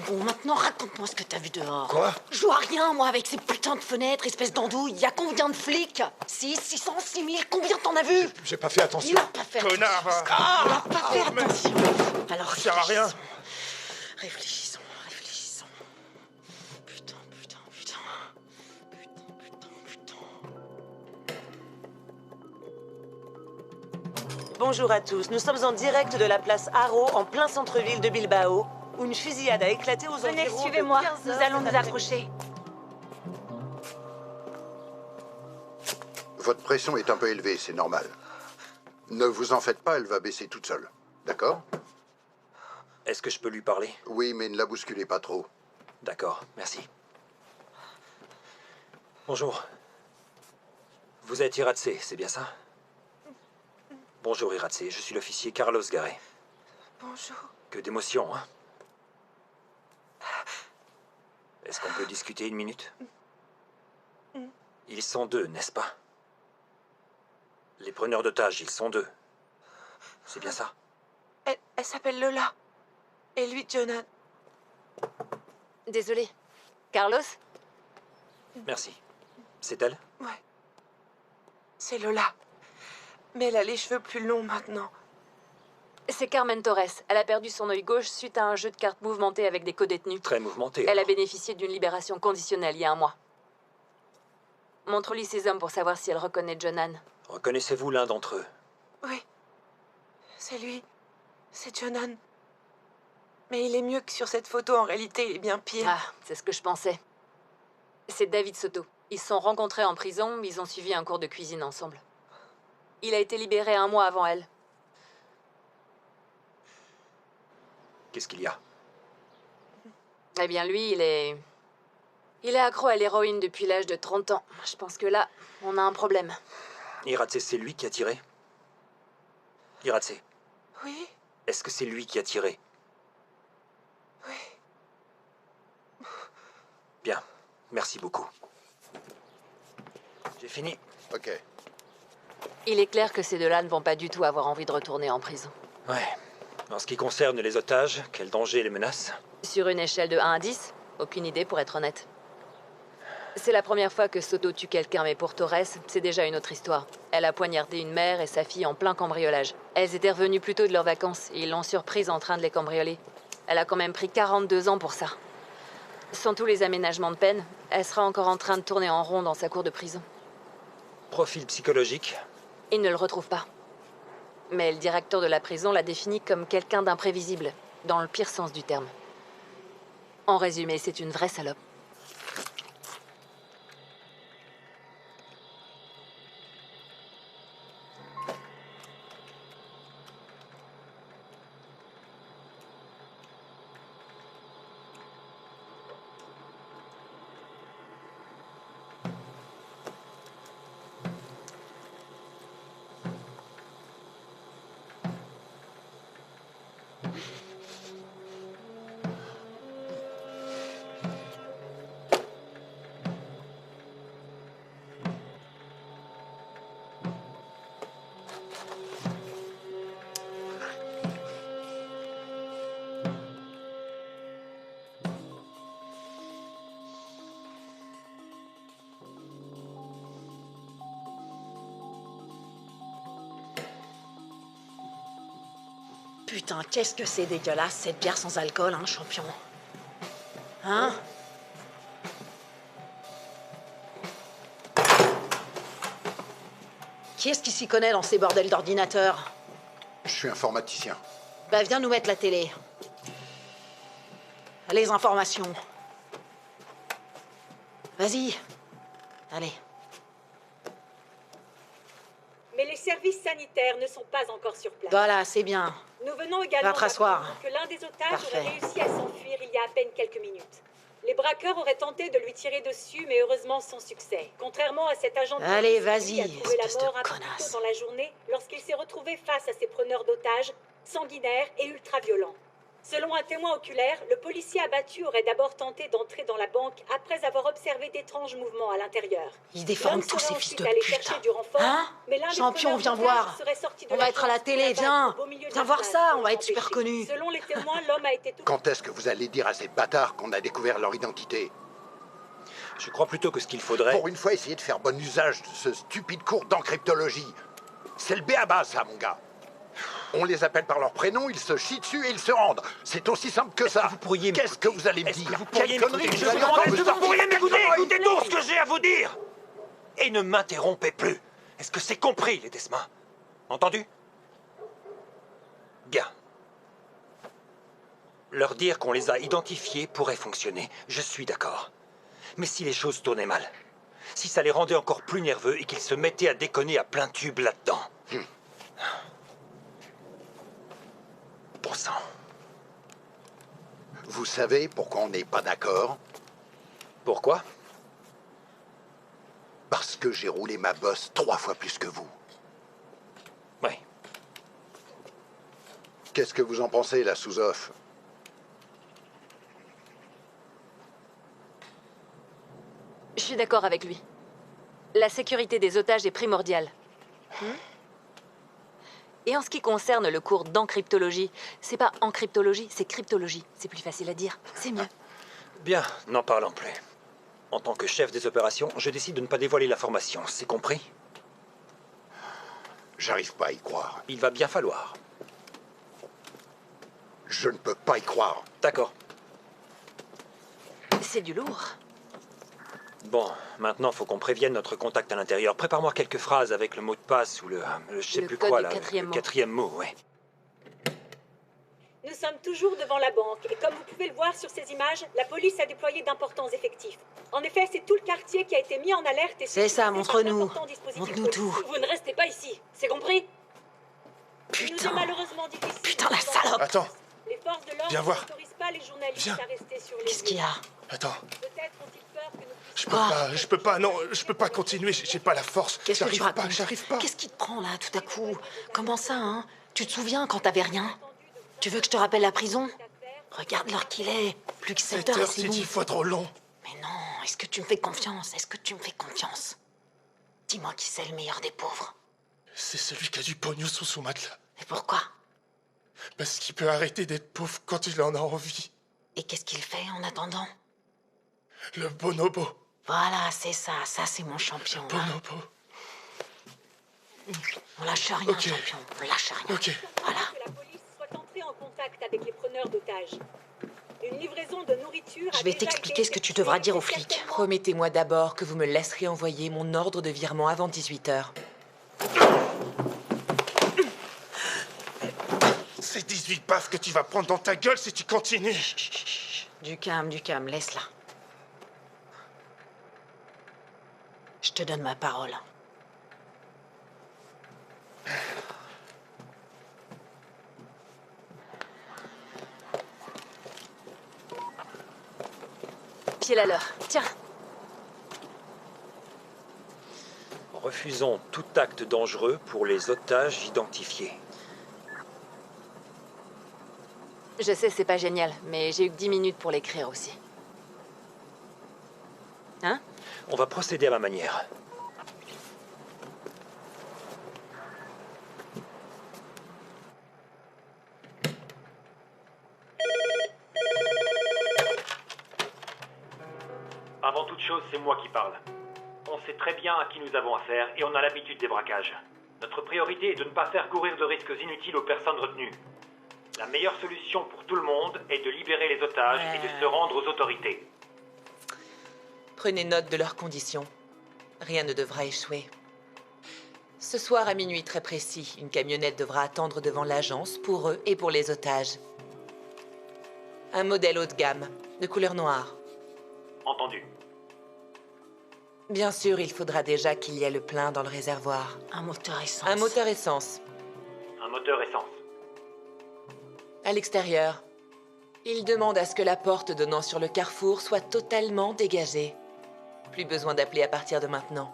Speaker 7: Bon, maintenant, raconte-moi ce que t'as vu dehors.
Speaker 6: Quoi?
Speaker 7: Je vois rien, moi, avec ces putains de fenêtres, espèce d'andouille. Y a combien de flics? 6, 600, 6000, combien t'en as vu?
Speaker 5: J'ai pas fait attention.
Speaker 7: Il a pas fait
Speaker 6: Connard!
Speaker 7: attention. Il a pas fait
Speaker 6: mais-
Speaker 7: attention. Alors,
Speaker 6: Ça sert à rien!
Speaker 7: Réfléchissons, réfléchissons. Putain, putain, putain. Putain, putain, putain.
Speaker 13: Bonjour à tous, nous sommes en direct de la place Haro, en plein centre-ville de Bilbao, où une fusillade a éclaté aux
Speaker 1: Venez,
Speaker 13: environs
Speaker 1: suivez-moi.
Speaker 13: de 15
Speaker 1: Nous
Speaker 13: heures
Speaker 1: allons
Speaker 13: cet
Speaker 1: nous
Speaker 13: après-midi.
Speaker 1: approcher.
Speaker 3: Votre pression est un peu élevée, c'est normal. Ne vous en faites pas, elle va baisser toute seule. D'accord?
Speaker 9: Est-ce que je peux lui parler?
Speaker 3: Oui, mais ne la bousculez pas trop.
Speaker 9: D'accord, merci. Bonjour. Vous êtes Iratse, c'est bien ça? Bonjour Iratse, je suis l'officier Carlos Garé.
Speaker 4: Bonjour.
Speaker 9: Que d'émotion, hein? Est-ce qu'on peut discuter une minute? Ils sont 2, n'est-ce pas? Les preneurs d'otages, ils sont 2. C'est bien ça?
Speaker 4: Elle s'appelle Lola. Et lui, Jonathan.
Speaker 10: Désolé. Carlos?
Speaker 9: Merci. C'est elle?
Speaker 4: C'est Lola. Mais elle a les cheveux plus longs maintenant.
Speaker 10: C'est Carmen Torres. Elle a perdu son œil gauche suite à un jeu de cartes mouvementé avec des co-détenus.
Speaker 9: Très mouvementé.
Speaker 10: Elle a
Speaker 9: alors.
Speaker 10: bénéficié d'une libération conditionnelle il y a un mois. Montre-lui ses hommes pour savoir si elle reconnaît Jonan.
Speaker 9: Reconnaissez-vous l'un d'entre eux?
Speaker 4: Oui. C'est lui. C'est Jonan. Mais il est mieux que sur cette photo. En réalité, il est bien pire.
Speaker 10: Ah, c'est ce que je pensais. C'est David Soto. Ils se sont rencontrés en prison, ils ont suivi un cours de cuisine ensemble. Il a été libéré un mois avant elle.
Speaker 9: Qu'est-ce qu'il y a?
Speaker 10: Eh bien, lui, il est accro à l'héroïne depuis l'âge de 30 ans. Je pense que là, on a un problème.
Speaker 9: Iratse, c'est lui qui a tiré? Iratse,
Speaker 4: Oui.
Speaker 9: est-ce que c'est lui qui a tiré?
Speaker 4: Oui.
Speaker 9: Bien, merci beaucoup. J'ai fini.
Speaker 3: Ok.
Speaker 10: Il est clair que ces deux-là ne vont pas du tout avoir envie de retourner en prison.
Speaker 9: Ouais. En ce qui concerne les otages, quel danger les menace?
Speaker 10: Sur une échelle de 1 à 10, aucune idée pour être honnête. C'est la première fois que Soto tue quelqu'un, mais pour Torres, c'est déjà une autre histoire. Elle a poignardé une mère et sa fille en plein cambriolage. Elles étaient revenues plus tôt de leurs vacances et ils l'ont surprise en train de les cambrioler. Elle a quand même pris 42 ans pour ça. Sans tous les aménagements de peine, elle sera encore en train de tourner en rond dans sa cour de prison.
Speaker 9: Profil psychologique?
Speaker 10: Il ne le retrouve pas. Mais le directeur de la prison l'a défini comme quelqu'un d'imprévisible, dans le pire sens du terme. En résumé, c'est une vraie salope.
Speaker 14: Putain, qu'est-ce que c'est dégueulasse, cette bière sans alcool, hein, champion? Hein? Qui est-ce qui s'y connaît dans ces bordels d'ordinateur?
Speaker 3: Je suis informaticien.
Speaker 14: Bah, viens nous mettre la télé. Les informations. Vas-y. Allez.
Speaker 15: Mais les services sanitaires ne sont pas encore sur place.
Speaker 14: Voilà, c'est bien.
Speaker 15: Nous venons également
Speaker 14: Va te rasseoir.
Speaker 15: d'apprendre que l'un des otages
Speaker 14: Parfait.
Speaker 15: aurait réussi à s'enfuir il y a à peine quelques minutes. Les braqueurs auraient tenté de lui tirer dessus, mais heureusement sans succès. Contrairement à cet agent de
Speaker 14: Allez,
Speaker 15: police, lui
Speaker 14: vas-y,
Speaker 15: a trouvé la
Speaker 14: espèce de
Speaker 15: mort un peu plus
Speaker 14: connasse.
Speaker 15: tôt dans la journée lorsqu'il s'est retrouvé face à ses preneurs d'otages, sanguinaires et ultra-violents. Selon un témoin oculaire, le policier abattu aurait d'abord tenté d'entrer dans la banque après avoir observé d'étranges mouvements à l'intérieur.
Speaker 14: Ils déforment
Speaker 15: L'homme
Speaker 14: tous
Speaker 15: serait
Speaker 14: ces fils
Speaker 15: ensuite
Speaker 14: de
Speaker 15: allé
Speaker 14: pute.
Speaker 15: chercher du renfort,
Speaker 14: Hein?
Speaker 15: mais l'un des
Speaker 14: Champion,
Speaker 15: preneurs
Speaker 14: viens
Speaker 15: d'otages
Speaker 14: voir.
Speaker 15: serait sorti de
Speaker 14: On va
Speaker 15: la
Speaker 14: être à la
Speaker 15: banque
Speaker 14: télé,
Speaker 15: pour la
Speaker 14: viens.
Speaker 15: balle au milieu de
Speaker 14: Viens
Speaker 15: la
Speaker 14: voir
Speaker 15: place
Speaker 14: ça,
Speaker 15: pour
Speaker 14: on va être super
Speaker 15: l'empêcher.
Speaker 14: connus.
Speaker 15: Selon les témoins, l'homme a été tout...
Speaker 3: Quand est-ce que vous allez dire à ces bâtards qu'on a découvert leur identité?
Speaker 9: Je crois plutôt que ce qu'il faudrait...
Speaker 3: Pour une fois, essayer de faire bon usage de ce stupide cours d'encryptologie. C'est le béaba, ça, mon gars. On les appelle par leur prénom, ils se chient dessus et ils se rendent. C'est aussi simple que ça. Qu'est-ce que vous allez me dire?
Speaker 9: Vous pourriez
Speaker 3: Quelle connerie
Speaker 9: m'écouter?
Speaker 3: vous allez
Speaker 9: Je vous
Speaker 3: encore
Speaker 9: demande,
Speaker 3: me
Speaker 9: est-ce que vous
Speaker 3: sortir?
Speaker 9: pourriez m'écouter?
Speaker 3: Quelle
Speaker 9: Écoutez
Speaker 3: connerie?
Speaker 9: tout ce que j'ai à vous dire! Et ne m'interrompez plus. Est-ce que c'est compris, les Desma? Entendu? Bien. Leur dire qu'on les a identifiés pourrait fonctionner. Je suis d'accord. Mais si les choses tournaient mal, si ça les rendait encore plus nerveux et qu'ils se mettaient à déconner à plein tube là-dedans. Bon sang.
Speaker 3: Vous savez pourquoi on n'est pas d'accord?
Speaker 9: Pourquoi?
Speaker 3: Parce que j'ai roulé ma bosse 3 fois plus que vous.
Speaker 9: Oui.
Speaker 3: Qu'est-ce que vous en pensez, la sous-off?
Speaker 10: Je suis d'accord avec lui. La sécurité des otages est primordiale. Et en ce qui concerne le cours d'encryptologie, c'est pas encryptologie, c'est cryptologie. C'est plus facile à dire, c'est mieux.
Speaker 9: Bien, n'en parlons plus. En tant que chef des opérations, je décide de ne pas dévoiler l'information, c'est compris?
Speaker 3: J'arrive pas à y croire.
Speaker 9: Il va bien falloir.
Speaker 3: Je ne peux pas y croire.
Speaker 9: D'accord.
Speaker 10: C'est du lourd.
Speaker 9: Bon, maintenant, faut qu'on prévienne notre contact à l'intérieur. Prépare-moi quelques phrases avec le mot de passe ou je sais
Speaker 10: Le
Speaker 9: plus
Speaker 10: code
Speaker 9: quoi,
Speaker 10: du
Speaker 9: là.
Speaker 10: quatrième
Speaker 9: Le
Speaker 10: mot.
Speaker 9: quatrième mot, ouais.
Speaker 15: Nous sommes toujours devant la banque et comme vous pouvez le voir sur ces images, la police a déployé d'importants effectifs. En effet, c'est tout le quartier qui a été mis en alerte et
Speaker 14: C'est ça, montre-nous.
Speaker 15: Montre-nous
Speaker 14: Montre-nous tout.
Speaker 15: Vous ne restez pas ici, c'est compris? Il nous
Speaker 14: Putain.
Speaker 15: est malheureusement difficile.
Speaker 14: Putain, la salope.
Speaker 6: Attends,
Speaker 15: Les forces de l'ordre
Speaker 6: Viens voir.
Speaker 15: n'autorisent pas les journalistes
Speaker 6: Viens.
Speaker 15: à rester sur les
Speaker 14: Qu'est-ce qu'il y a?
Speaker 6: attends.
Speaker 15: Peut-être ont-ils peur que nous
Speaker 6: Je peux pas, non, je peux pas continuer, j'ai pas la force.
Speaker 14: Qu'est-ce que tu
Speaker 6: J'arrive pas,
Speaker 14: racontes?
Speaker 6: j'arrive pas.
Speaker 14: Qu'est-ce qui te prend là tout à coup? Comment ça, hein? Tu te souviens quand t'avais rien? Tu veux que je te rappelle la prison? Regarde l'heure qu'il est. Plus que 7
Speaker 6: Cette
Speaker 14: heures et
Speaker 6: heure,
Speaker 14: c'est
Speaker 6: c'est
Speaker 14: bon.
Speaker 6: 10 fois trop long.
Speaker 14: Mais non, est-ce que tu me fais confiance? Est-ce que tu me fais confiance? Dis-moi qui c'est le meilleur des pauvres.
Speaker 6: C'est celui qui a du pognon sous son matelas.
Speaker 14: Et pourquoi?
Speaker 6: Parce qu'il peut arrêter d'être pauvre quand il en a envie.
Speaker 14: Et qu'est-ce qu'il fait en attendant?
Speaker 6: Le bonobo.
Speaker 14: Voilà, c'est ça c'est mon champion. hein.
Speaker 6: Bonobo.
Speaker 14: On lâche rien,
Speaker 6: Ok.
Speaker 14: champion, on lâche rien.
Speaker 6: Ok.
Speaker 14: Voilà.
Speaker 15: que la police soit entrée en contact avec les preneurs d'otages. Une livraison de nourriture.
Speaker 14: Je vais t'expliquer ce que tu devras dire aux flics.
Speaker 4: Promettez-moi d'abord que vous me laisserez envoyer mon ordre de virement avant 18h.
Speaker 6: C'est 18 baffes que tu vas prendre dans ta gueule si tu continues.
Speaker 14: Du calme, laisse-la. Je te donne ma parole.
Speaker 10: Pied à l'heure. Tiens.
Speaker 9: Refusons tout acte dangereux pour les otages identifiés.
Speaker 10: Je sais, c'est pas génial, mais j'ai eu que 10 minutes pour l'écrire aussi. Hein?
Speaker 9: On va procéder à ma manière.
Speaker 12: Avant toute chose, c'est moi qui parle. On sait très bien à qui nous avons affaire et on a l'habitude des braquages. Notre priorité est de ne pas faire courir de risques inutiles aux personnes retenues. La meilleure solution pour tout le monde est de libérer les otages et de se rendre aux autorités.
Speaker 4: Prenez note de leurs conditions. Rien ne devra échouer. Ce soir à minuit très précis, une camionnette devra attendre devant l'agence pour eux et pour les otages. Un modèle haut de gamme, de couleur noire.
Speaker 12: Entendu.
Speaker 4: Bien sûr, il faudra déjà qu'il y ait le plein dans le réservoir.
Speaker 14: Un moteur essence.
Speaker 4: Un moteur essence.
Speaker 12: Un moteur essence.
Speaker 4: À l'extérieur. Il demande à ce que la porte donnant sur le carrefour soit totalement dégagée. Plus besoin d'appeler à partir de maintenant.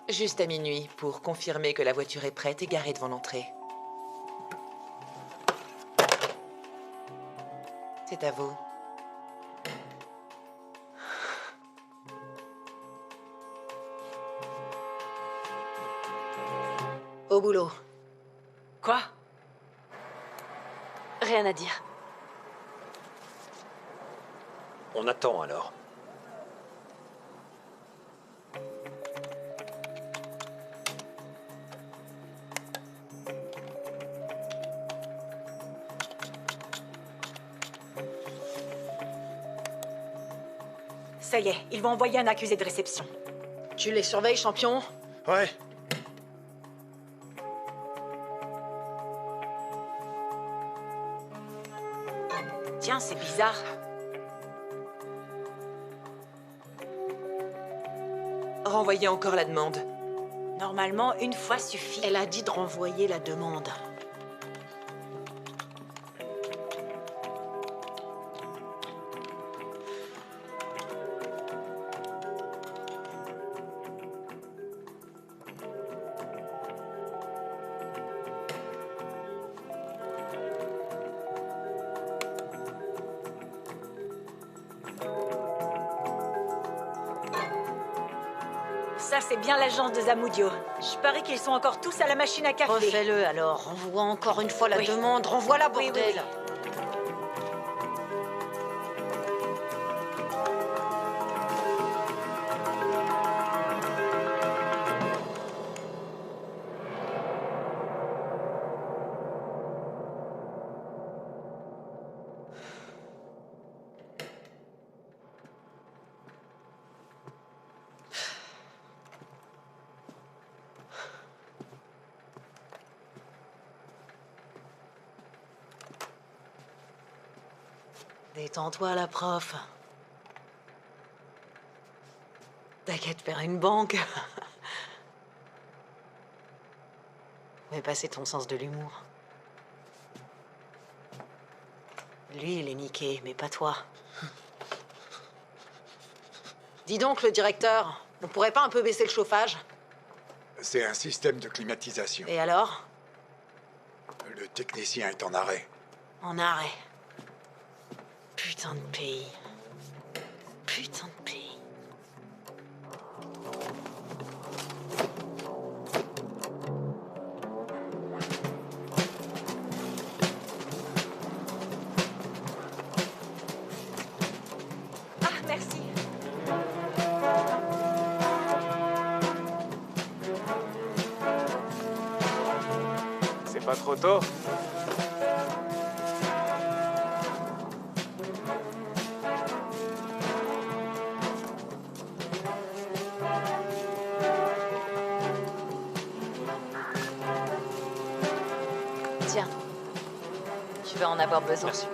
Speaker 4: Juste à minuit pour confirmer que la voiture est prête et garée devant l'entrée. C'est à vous.
Speaker 14: Au boulot.
Speaker 10: Quoi? Rien à dire.
Speaker 9: On attend alors.
Speaker 15: Ça y est, ils vont envoyer un accusé de réception.
Speaker 14: Tu les surveilles, champion?
Speaker 6: Ouais.
Speaker 15: Tiens, c'est bizarre.
Speaker 4: Renvoyez encore la demande.
Speaker 15: Normalement, une fois suffit.
Speaker 14: Elle a dit de renvoyer la demande.
Speaker 15: Ça, c'est bien l'agence de Zamudio. Je parie qu'ils sont encore tous à la machine à café.
Speaker 14: Refais-le alors. Renvoie encore une fois la
Speaker 15: Oui.
Speaker 14: demande. Renvoie la
Speaker 15: Oui,
Speaker 14: bordel.
Speaker 15: oui, oui.
Speaker 14: Détends-toi, la prof. T'as qu'à te faire une banque. Mais passer ton sens de l'humour. Lui, il est niqué, mais pas toi. Dis donc, le directeur, on pourrait pas un peu baisser le chauffage?
Speaker 5: C'est un système de climatisation.
Speaker 14: Et alors?
Speaker 5: Le technicien est en arrêt.
Speaker 14: En arrêt. Putain de pays. Putain de pays.
Speaker 1: Ah, merci.
Speaker 8: C'est pas trop tôt?
Speaker 10: Tiens. Tu vas en avoir besoin.
Speaker 9: Merci.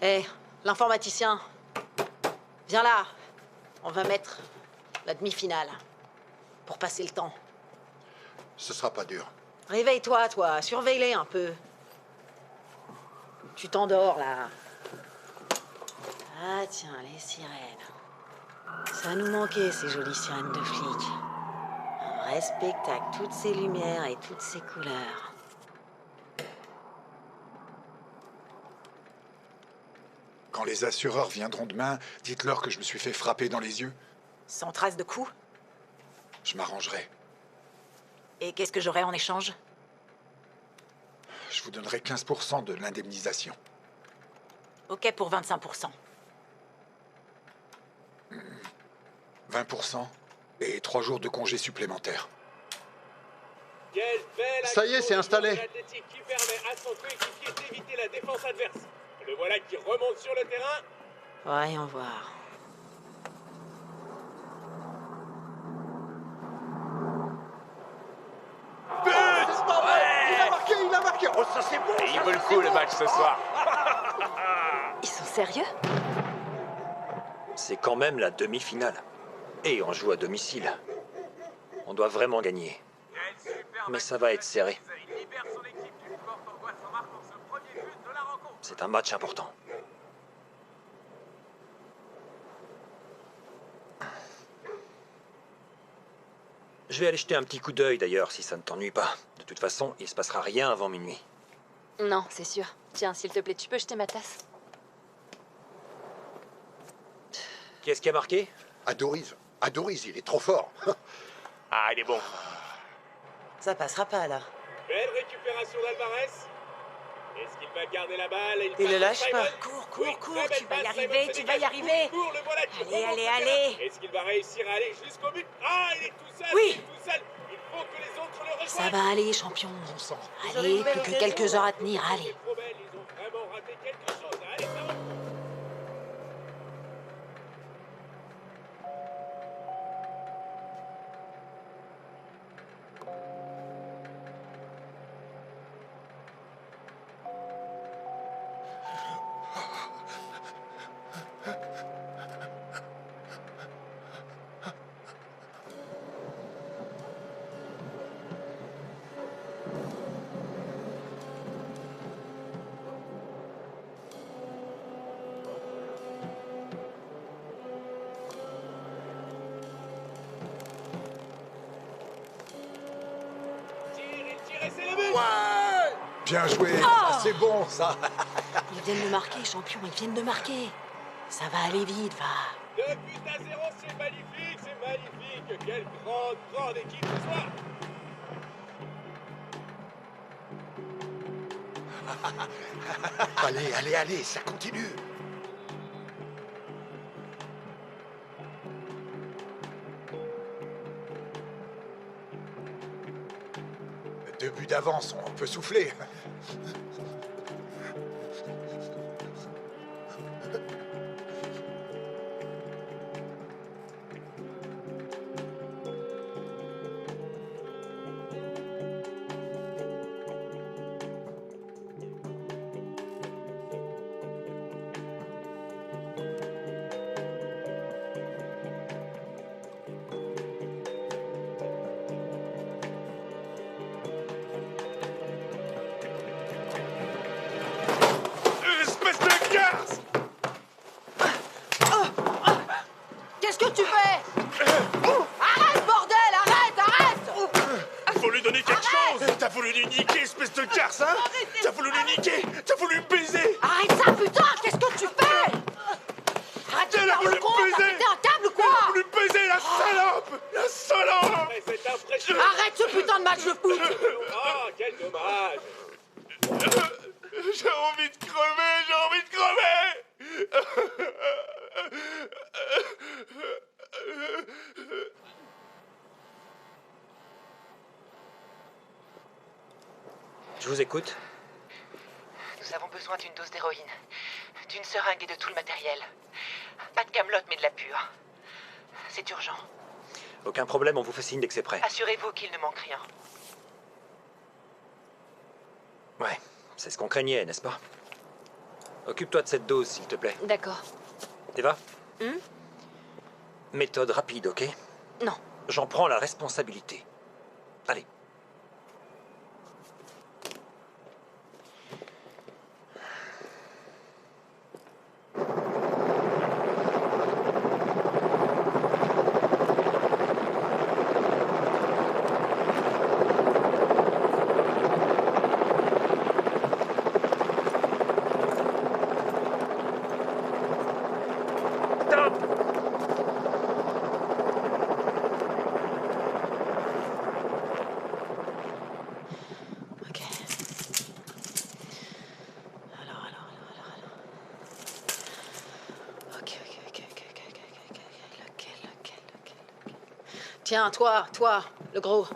Speaker 14: Hé, l'informaticien. Viens là. On va mettre la demi-finale. Pour passer le temps.
Speaker 3: Ce sera pas dur.
Speaker 14: Réveille-toi, toi. Surveille-les un peu. Tu t'endors, là. Ah, tiens, les sirènes. Ça nous manquait, ces jolies sirènes de flics. Un vrai spectacle. Toutes ces lumières et toutes ces couleurs.
Speaker 5: Quand les assureurs viendront demain, dites-leur que je me suis fait frapper dans les yeux.
Speaker 14: Sans trace de coups.
Speaker 5: Je m'arrangerai.
Speaker 14: Et qu'est-ce que j'aurai en échange?
Speaker 5: Je vous donnerai 15% de l'indemnisation.
Speaker 14: Ok pour 25%.
Speaker 5: 20% et 3 jours de congé supplémentaires.
Speaker 3: Ça y est, c'est installé.
Speaker 6: Athlétique qui permet à son coéquipier d'éviter la défense adverse. Le voilà qui remonte sur le terrain.
Speaker 14: Voyons voir.
Speaker 3: Il a marqué. Oh, ça c'est bon.
Speaker 8: Et il vaut le coup le match ce soir.
Speaker 10: Ils sont sérieux?
Speaker 9: C'est quand même la demi-finale. Et on joue à domicile. On doit vraiment gagner. Mais ça va être serré. C'est un match important. Je vais aller jeter un petit coup d'œil d'ailleurs, si ça ne t'ennuie pas. De toute façon, il se passera rien avant minuit.
Speaker 10: Non, c'est sûr. Tiens, s'il te plaît, tu peux jeter ma tasse?
Speaker 9: Qui est-ce qui a marqué?
Speaker 3: Adoriz. Adoriz, il est trop fort.
Speaker 8: Ah, il est bon.
Speaker 14: Ça passera pas, là.
Speaker 6: Belle récupération d'Alvarez. Est-ce qu'il va garder la balle?
Speaker 14: Il le lâche pas.
Speaker 1: Cours,
Speaker 6: Oui,
Speaker 1: cours,
Speaker 6: très belle
Speaker 1: tu vas y
Speaker 6: passe,
Speaker 1: arriver,
Speaker 6: Simon
Speaker 1: tu vas y
Speaker 6: Sénégal.
Speaker 1: arriver.
Speaker 6: Cours, le voilà qui
Speaker 1: Allez,
Speaker 6: remonte
Speaker 1: allez,
Speaker 6: le terrain.
Speaker 1: allez.
Speaker 6: Est-ce qu'il va réussir à aller jusqu'au but? Ah, il est tout seul.
Speaker 14: Oui.
Speaker 6: Il est tout seul. Il faut que les autres le
Speaker 14: Ça
Speaker 6: rejoignent.
Speaker 14: va aller, champion.
Speaker 6: Vous aurez
Speaker 14: Allez,
Speaker 6: une belle
Speaker 14: plus que
Speaker 6: occasion,
Speaker 14: quelques
Speaker 6: là.
Speaker 14: heures à tenir, allez.
Speaker 6: C'est trop belle, ils ont vraiment raté quelque chose. Allez, ça va.
Speaker 5: Bien joué.
Speaker 14: Oh
Speaker 5: Ah, c'est bon, ça.
Speaker 14: Ils viennent de marquer, champion, ils viennent de marquer. Ça va aller vite, va.
Speaker 6: 2 buts à 0, c'est magnifique, c'est magnifique. Quelle grande équipe ce soir.
Speaker 3: Allez, allez, allez, ça continue.
Speaker 5: 2 buts d'avance, on peut souffler.
Speaker 6: Espèce de garce!
Speaker 7: Qu'est-ce que tu fais? Arrête, bordel! Arrête!
Speaker 6: Faut lui donner quelque chose! T'as voulu lui niquer, espèce de garce, hein? T'as voulu lui niquer! T'as voulu lui baiser!
Speaker 7: Arrête ça, putain! Qu'est-ce que tu fais? Arrête de
Speaker 6: Elle a
Speaker 7: faire
Speaker 6: voulu
Speaker 7: le con!
Speaker 6: me
Speaker 7: T'as
Speaker 6: baiser!
Speaker 7: pété un câble ou quoi?
Speaker 6: Elle a voulu me baiser, la salope! La salope!
Speaker 8: C'est impressionnant.
Speaker 7: Arrête ce putain de match de foot!
Speaker 8: Oh, quel dommage.
Speaker 6: J'ai envie de crever! J'ai envie de crever!
Speaker 9: Je vous écoute.
Speaker 4: Nous avons besoin d'une dose d'héroïne, d'une seringue et de tout le matériel. Pas de camelote, mais de la pure. C'est urgent.
Speaker 9: Aucun problème, on vous fait signe dès que c'est prêt.
Speaker 4: Assurez-vous qu'il ne manque rien.
Speaker 9: Ouais, c'est ce qu'on craignait, n'est-ce pas? Occupe-toi de cette dose, s'il te plaît.
Speaker 10: D'accord.
Speaker 9: Eva?
Speaker 10: Hmm?
Speaker 9: Méthode rapide, ok?
Speaker 10: Non.
Speaker 9: J'en prends la responsabilité. Allez.
Speaker 14: Ok. Alors. Ok. Lequel. Tiens, toi, le gros.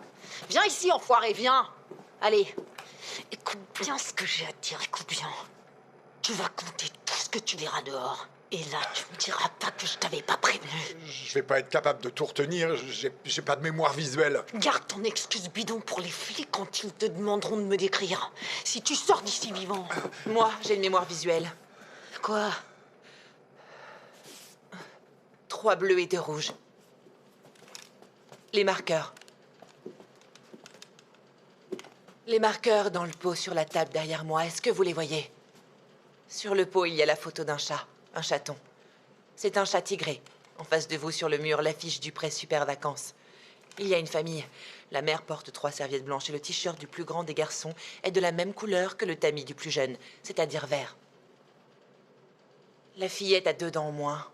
Speaker 14: Viens ici, enfoiré, viens. Allez. Écoute bien ce que j'ai à te dire, écoute bien. Tu vas compter tout ce que tu verras dehors. Et là, tu me diras pas que je t'avais pas prévenu.
Speaker 5: Je vais pas être capable de tout retenir, j'ai pas de mémoire visuelle.
Speaker 14: Garde ton excuse bidon pour les flics quand ils te demanderont de me décrire. Si tu sors d'ici vivant.
Speaker 4: Moi, j'ai une mémoire visuelle.
Speaker 14: Quoi?
Speaker 4: 3 bleus et 2 rouges. Les marqueurs. Les marqueurs dans le pot sur la table derrière moi, est-ce que vous les voyez? Sur le pot, il y a la photo d'un chat, un chaton. C'est un chat tigré. En face de vous, sur le mur, l'affiche du prêt Super Vacances. Il y a une famille. La mère porte 3 serviettes blanches et le t-shirt du plus grand des garçons est de la même couleur que le tamis du plus jeune, c'est-à-dire vert. La fillette a 2 dents en moins.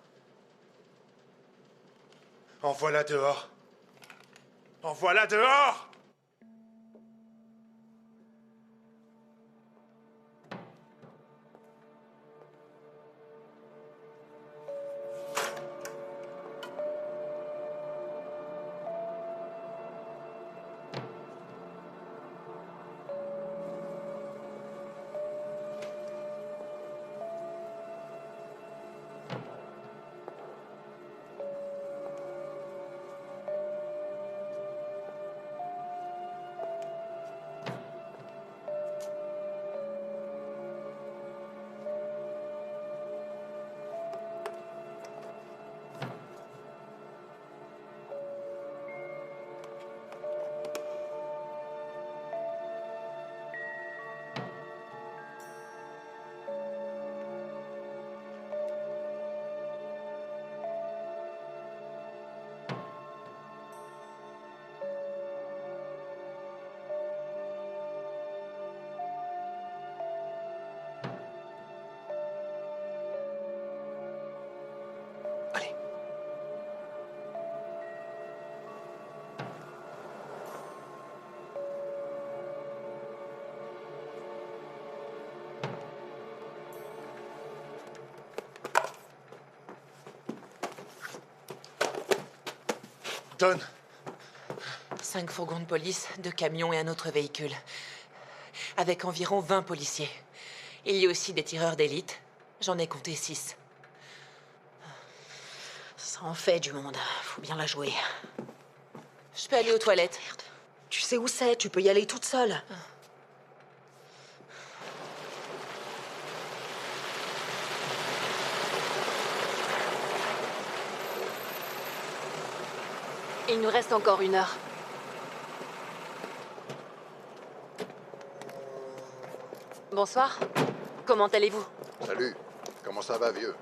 Speaker 6: Envoie-la dehors! Envoie-la dehors!
Speaker 4: 5 fourgons de police, 2 camions et un autre véhicule. Avec environ 20 policiers. Il y a aussi des tireurs d'élite. J'en ai compté 6.
Speaker 14: Ça en fait du monde. Faut bien la jouer.
Speaker 4: Je peux aller aux toilettes.
Speaker 14: Merde. Tu sais où c'est, tu peux y aller toute seule.
Speaker 10: Il nous reste encore 1 heure. Bonsoir. Comment allez-vous?
Speaker 3: Salut. Comment ça va, vieux?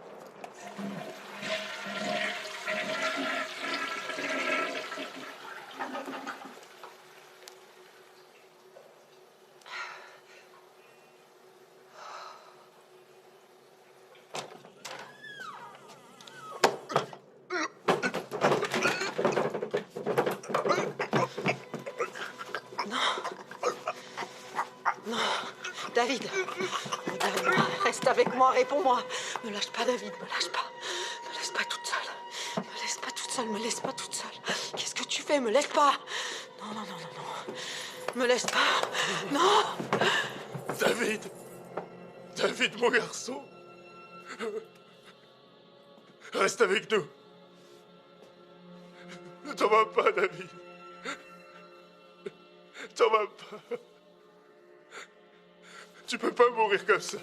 Speaker 14: David, regarde-moi, reste avec moi, réponds-moi. Me lâche pas, David, me lâche pas. Me laisse pas toute seule. Me laisse pas toute seule, me laisse pas toute seule. Qu'est-ce que tu fais? Me laisse pas. Non, non, non, non, non. Me laisse pas. Non.
Speaker 6: David! David, mon garçon! Reste avec nous. Ne t'en vas pas, David. T'en vas pas. Tu peux pas mourir comme ça.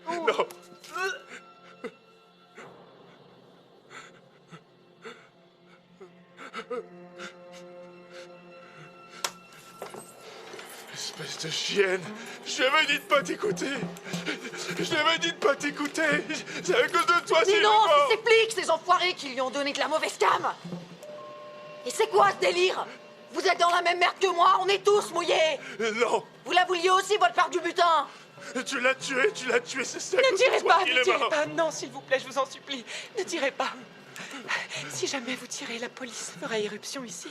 Speaker 6: Non. Espèce de chienne. Je l'avais dit de pas t'écouter. Je l'avais dit de pas t'écouter. C'est à cause de toi,
Speaker 14: Mais
Speaker 6: c'est
Speaker 14: non,
Speaker 6: mort.
Speaker 14: c'est ces flics, ces enfoirés qui lui ont donné de la mauvaise cam. Et c'est quoi ce délire? Vous êtes dans la même merde que moi, on est tous mouillés.
Speaker 6: Non.
Speaker 14: Vous la vouliez aussi, votre part du butin.
Speaker 6: Tu l'as tué, c'est à
Speaker 4: Ne
Speaker 6: cause de
Speaker 4: tirez
Speaker 6: toi
Speaker 4: pas,
Speaker 6: qu'il
Speaker 4: ne
Speaker 6: est
Speaker 4: tirez
Speaker 6: mort.
Speaker 4: pas. Non, s'il vous plaît, je vous en supplie. Ne tirez pas. Si jamais vous tirez, la police fera éruption ici.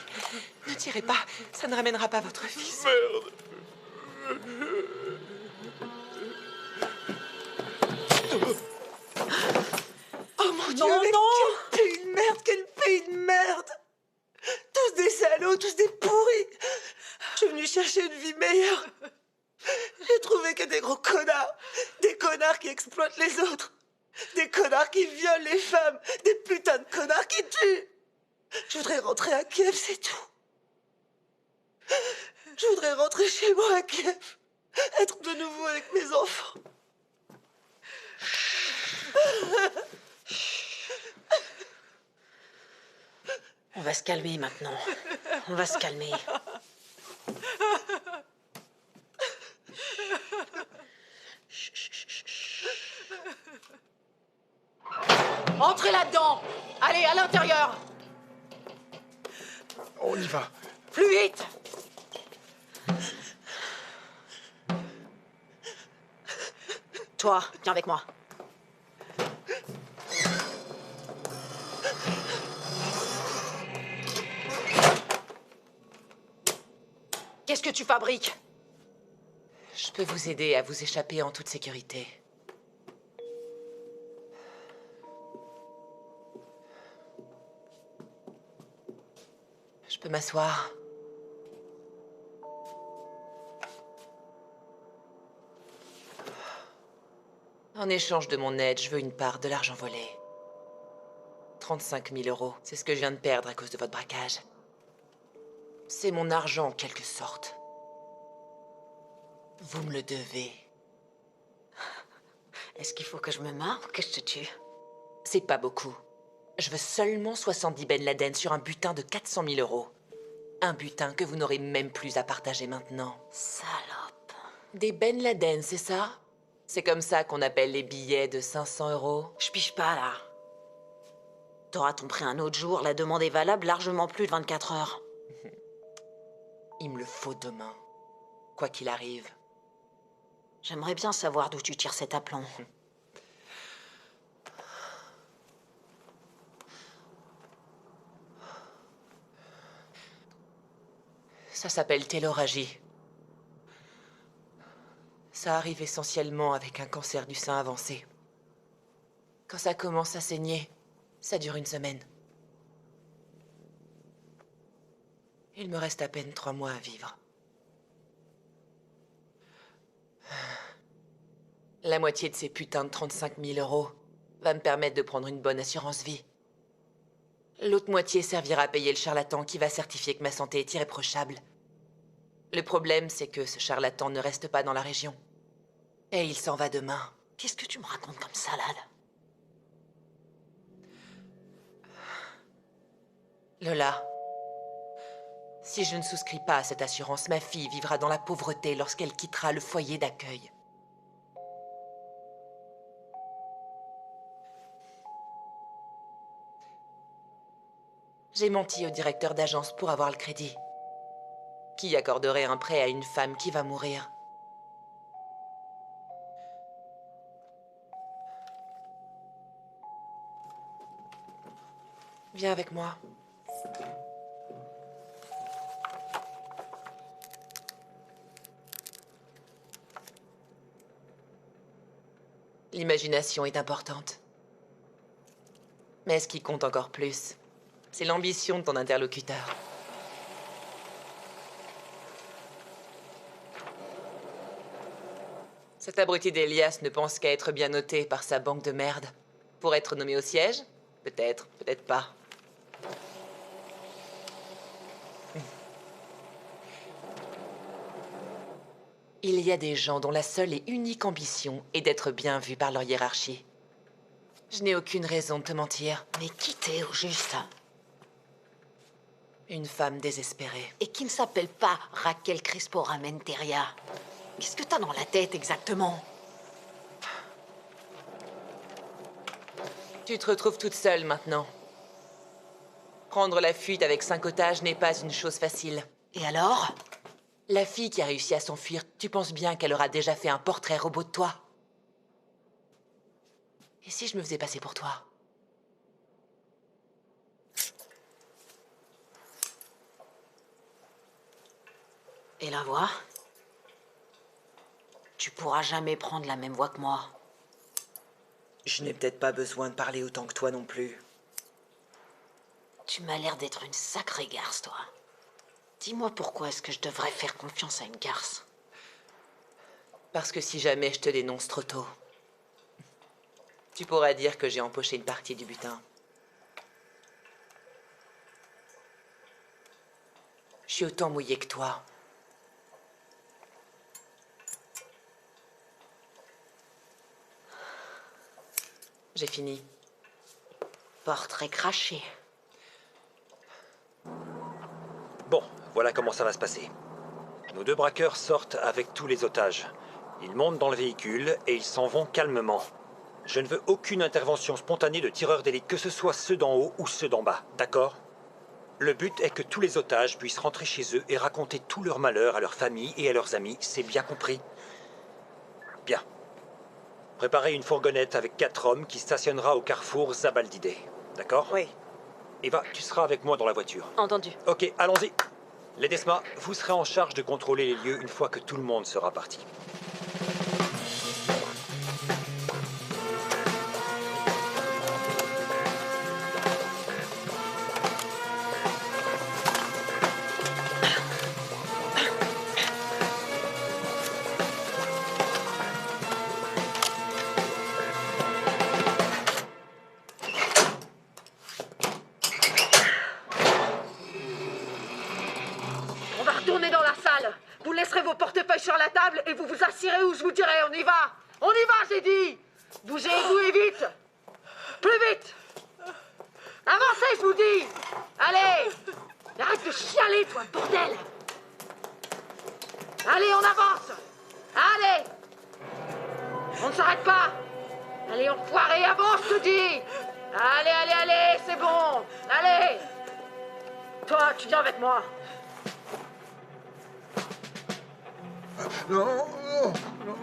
Speaker 4: Ne tirez pas, ça ne ramènera pas votre fils.
Speaker 6: Merde.
Speaker 4: Oh mon Dieu,
Speaker 14: Non,
Speaker 4: mais
Speaker 14: non.
Speaker 4: quel pays de merde, quel pays de merde. Tous des salauds, tous des pourris. Je suis venue chercher une vie meilleure. J'ai trouvé que des gros connards. Des connards qui exploitent les autres. Des connards qui violent les femmes. Des putains de connards qui tuent. Je voudrais rentrer à Kiev, c'est tout. Je voudrais rentrer chez moi à Kiev. Être de nouveau avec mes enfants.
Speaker 14: On va se calmer maintenant. On va se calmer. Entrez là-dedans. Allez, à l'intérieur.
Speaker 6: On y va.
Speaker 14: Plus vite. Toi, viens avec moi. Qu'est-ce que tu fabriques?
Speaker 4: Je peux vous aider à vous échapper en toute sécurité. Je peux m'asseoir. En échange de mon aide, je veux une part de l'argent volé. 35 000 €, c'est ce que je viens de perdre à cause de votre braquage. C'est mon argent en quelque sorte. Vous me le devez.
Speaker 14: Est-ce qu'il faut que je me marre ou que je te tue?
Speaker 4: C'est pas beaucoup. Je veux seulement 70 Ben Laden sur un butin de 400 000 €. Un butin que vous n'aurez même plus à partager maintenant.
Speaker 14: Salope.
Speaker 4: Des Ben Laden, c'est ça? C'est comme ça qu'on appelle les billets de 500 €.
Speaker 14: Je pige pas, là. T'auras ton prix un autre jour, la demande est valable largement plus de 24 heures.
Speaker 4: Il me le faut demain. Quoi qu'il arrive.
Speaker 14: J'aimerais bien savoir d'où tu tires cet aplomb.
Speaker 4: Ça s'appelle téloragie. Ça arrive essentiellement avec un cancer du sein avancé. Quand ça commence à saigner, ça dure 1 semaine. Il me reste à peine 3 mois à vivre. La moitié de ces putains de 35 000 € va me permettre de prendre une bonne assurance vie. L'autre moitié servira à payer le charlatan qui va certifier que ma santé est irréprochable. Le problème, c'est que ce charlatan ne reste pas dans la région. Et il s'en va demain.
Speaker 14: Qu'est-ce que tu me racontes comme salade?
Speaker 4: Lola, si je ne souscris pas à cette assurance, ma fille vivra dans la pauvreté lorsqu'elle quittera le foyer d'accueil. J'ai menti au directeur d'agence pour avoir le crédit. Qui accorderait un prêt à une femme qui va mourir? Viens avec moi. L'imagination est importante. Mais ce qui compte encore plus, c'est l'ambition de ton interlocuteur. Cet abruti d'Elias ne pense qu'à être bien noté par sa banque de merde. Pour être nommé au siège? Peut-être, peut-être pas. Il y a des gens dont la seule et unique ambition est d'être bien vus par leur hiérarchie. Je n'ai aucune raison de te mentir.
Speaker 14: Mais qui t'es au juste?
Speaker 4: Une femme désespérée.
Speaker 14: Et qui ne s'appelle pas Raquel Crespo Ramenteria. Qu'est-ce que t'as dans la tête exactement?
Speaker 4: Tu te retrouves toute seule maintenant. Prendre la fuite avec 5 otages n'est pas une chose facile.
Speaker 14: Et alors?
Speaker 4: La fille qui a réussi à s'enfuir, tu penses bien qu'elle aura déjà fait un portrait robot de toi? Et si je me faisais passer pour toi?
Speaker 14: Et la voix? Tu pourras jamais prendre la même voix que moi.
Speaker 4: Je n'ai peut-être pas besoin de parler autant que toi non plus.
Speaker 14: Tu m'as l'air d'être une sacrée garce, toi. Dis-moi pourquoi est-ce que je devrais faire confiance à une garce?
Speaker 4: Parce que si jamais je te dénonce trop tôt, tu pourras dire que j'ai empoché une partie du butin. Je suis autant mouillé que toi. J'ai fini.
Speaker 14: Portrait craché.
Speaker 9: Bon, voilà comment ça va se passer. Nos 2 braqueurs sortent avec tous les otages. Ils montent dans le véhicule et ils s'en vont calmement. Je ne veux aucune intervention spontanée de tireurs d'élite, que ce soit ceux d'en haut ou ceux d'en bas, d'accord? Le but est que tous les otages puissent rentrer chez eux et raconter tout leur malheur à leurs familles et à leurs amis, c'est bien compris? Bien. Préparez une fourgonnette avec 4 hommes qui stationnera au carrefour Zabaldide, d'accord?
Speaker 13: Oui.
Speaker 9: Eva, tu seras avec moi dans la voiture.
Speaker 10: Entendu.
Speaker 9: Ok, allons-y. Ledesma, vous serez en charge de contrôler les lieux une fois que tout le monde sera parti.
Speaker 7: On va retourner dans la salle. Vous laisserez vos portefeuilles sur la table et vous vous assirez où je vous dirai. On y va. On y va, j'ai dit. Bougez-vous et vite. Plus vite. Avancez, je vous dis. Allez. Arrête de chialer, toi, bordel. Allez, on avance. Allez. On ne s'arrête pas. Allez, enfoiré, avance, je te dis. Allez, allez, allez, c'est bon. Allez. Toi, tu viens avec moi.
Speaker 3: Non, non, non.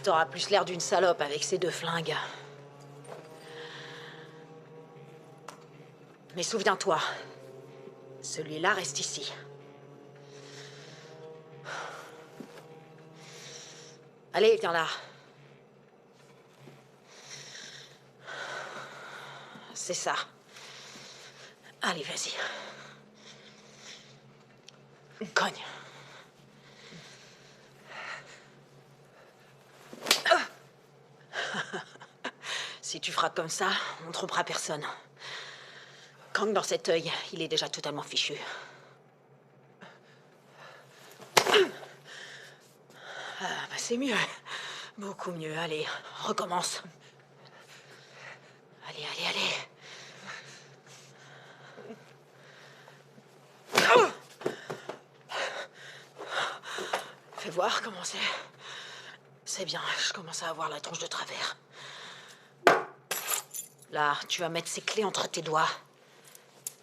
Speaker 14: t'auras plus l'air d'une salope avec ces 2 flingues. Mais souviens-toi, celui-là reste ici. Allez, viens là. C'est ça. Allez, vas-y. Cogne. Si tu frappes comme ça, on trompera personne. Cogne dans cet œil, il est déjà totalement fichu. Ah, bah c'est mieux. Beaucoup mieux. Allez, recommence. Allez, allez, allez. Fais voir comment c'est. C'est bien, je commence à avoir la tronche de travers. Là, tu vas mettre ces clés entre tes doigts.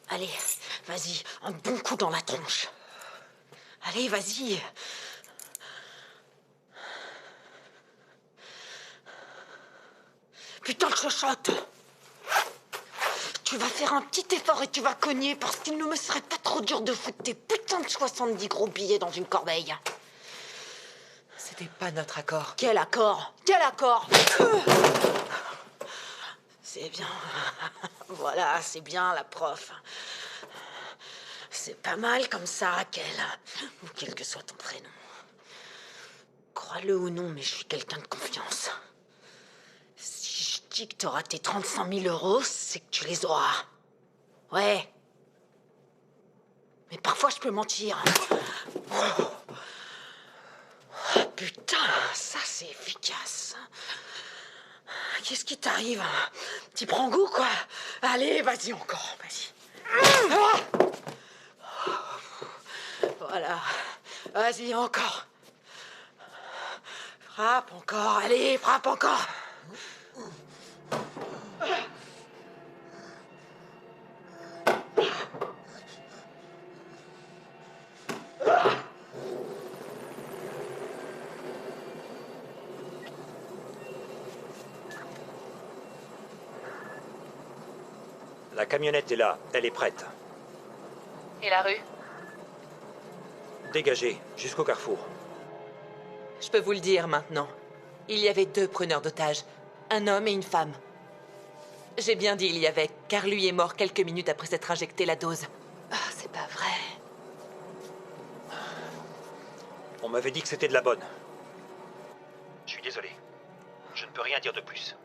Speaker 14: Allez, vas-y, un bon coup dans la tronche. Allez, vas-y. Putain, le chochotte. Tu vas faire un petit effort et tu vas cogner parce qu'il ne me serait pas trop dur de foutre tes putains de 70 gros billets dans une corbeille.
Speaker 4: C'était pas notre accord.
Speaker 14: Quel accord? Quel accord? C'est bien. Voilà, c'est bien, la prof. C'est pas mal comme ça, Raquel. Ou quel que soit ton prénom. Crois-le ou non, mais je suis quelqu'un de confiance. Si je dis que t'auras tes 35 000 euros, c'est que tu les auras. Ouais. Mais parfois, je peux mentir. Oh, putain, ça, c'est efficace. Qu'est-ce qui t'arrive? Tu prends goût, quoi? Allez, vas-y encore, vas-y. Voilà. Vas-y, encore. Frappe encore, allez, frappe encore.
Speaker 9: La camionnette est là, elle est prête.
Speaker 4: Et la rue?
Speaker 9: Dégagez, jusqu'au carrefour.
Speaker 4: Je peux vous le dire maintenant. Il y avait 2 preneurs d'otages. Un homme et une femme. J'ai bien dit il y avait, car lui est mort quelques minutes après s'être injecté la dose.
Speaker 10: Ah, c'est pas vrai.
Speaker 9: On m'avait dit que c'était de la bonne. Je suis désolé. Je ne peux rien dire de plus.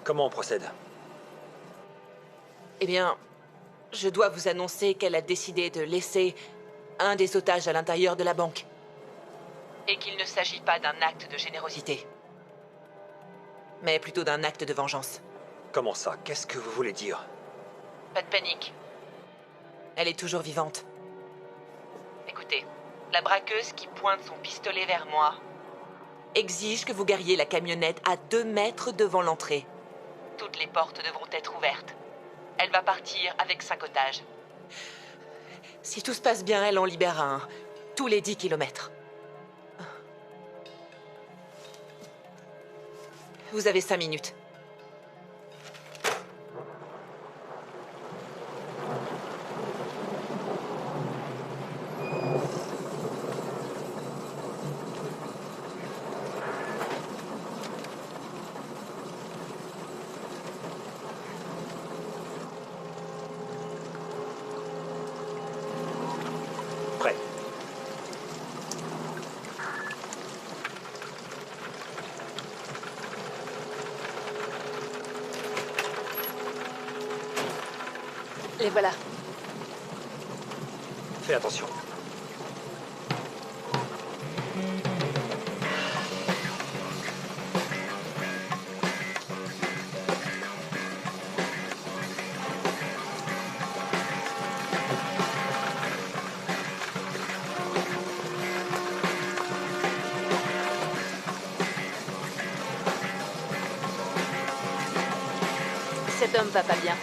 Speaker 9: Comment on procède?
Speaker 4: Eh bien, je dois vous annoncer qu'elle a décidé de laisser un des otages à l'intérieur de la banque. Et qu'il ne s'agit pas d'un acte de générosité. Mais plutôt d'un acte de vengeance.
Speaker 9: Comment ça? Qu'est-ce que vous voulez dire?
Speaker 4: Pas de panique. Elle est toujours vivante. Écoutez, la braqueuse qui pointe son pistolet vers moi exige que vous gariez la camionnette à 2 mètres devant l'entrée. Toutes les portes devront être ouvertes. Elle va partir avec 5 otages. Si tout se passe bien, elle en libère un, tous les 10 kilomètres. Vous avez 5 minutes.
Speaker 9: Prêt.
Speaker 10: Les voilà.
Speaker 9: Fais attention.
Speaker 10: Cet homme va pas bien.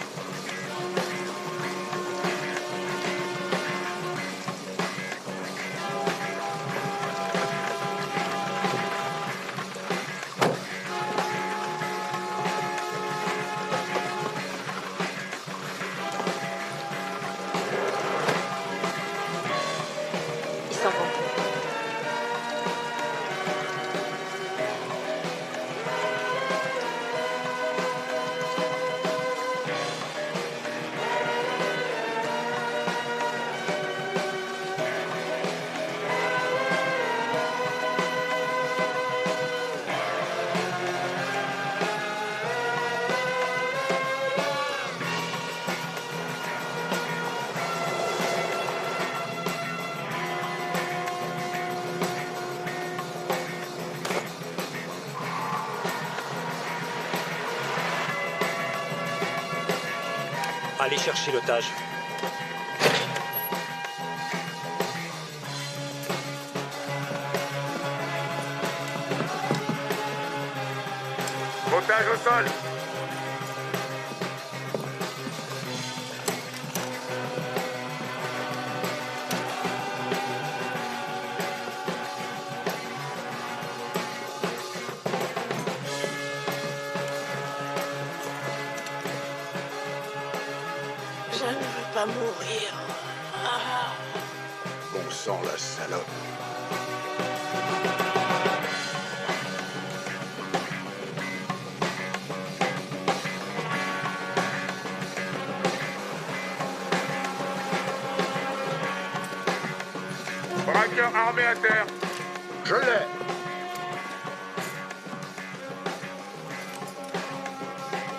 Speaker 9: Allez chercher l'otage.
Speaker 6: Otage au sol.
Speaker 14: Je ne veux pas mourir. Ah.
Speaker 3: Bon sang, la salope.
Speaker 6: Braqueur armé à terre.
Speaker 3: Je l'ai.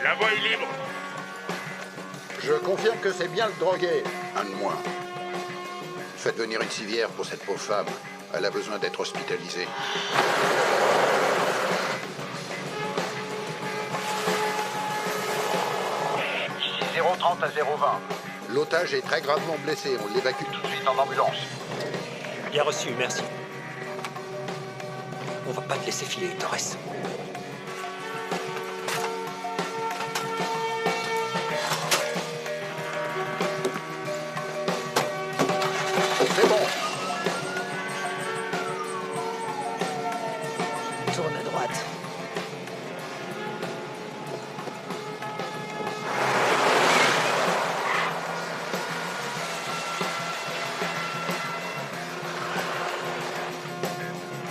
Speaker 6: La voie est libre.
Speaker 3: Je confirme que c'est bien le drogué. Un de moins. Faites venir une civière pour cette pauvre femme. Elle a besoin d'être hospitalisée.
Speaker 16: Ici 030 à 020.
Speaker 3: L'otage est très gravement blessé. On l'évacue tout de suite en ambulance.
Speaker 9: Bien reçu, merci. On va pas te laisser filer, Torres.
Speaker 3: C'est bon.
Speaker 13: Tourne à droite.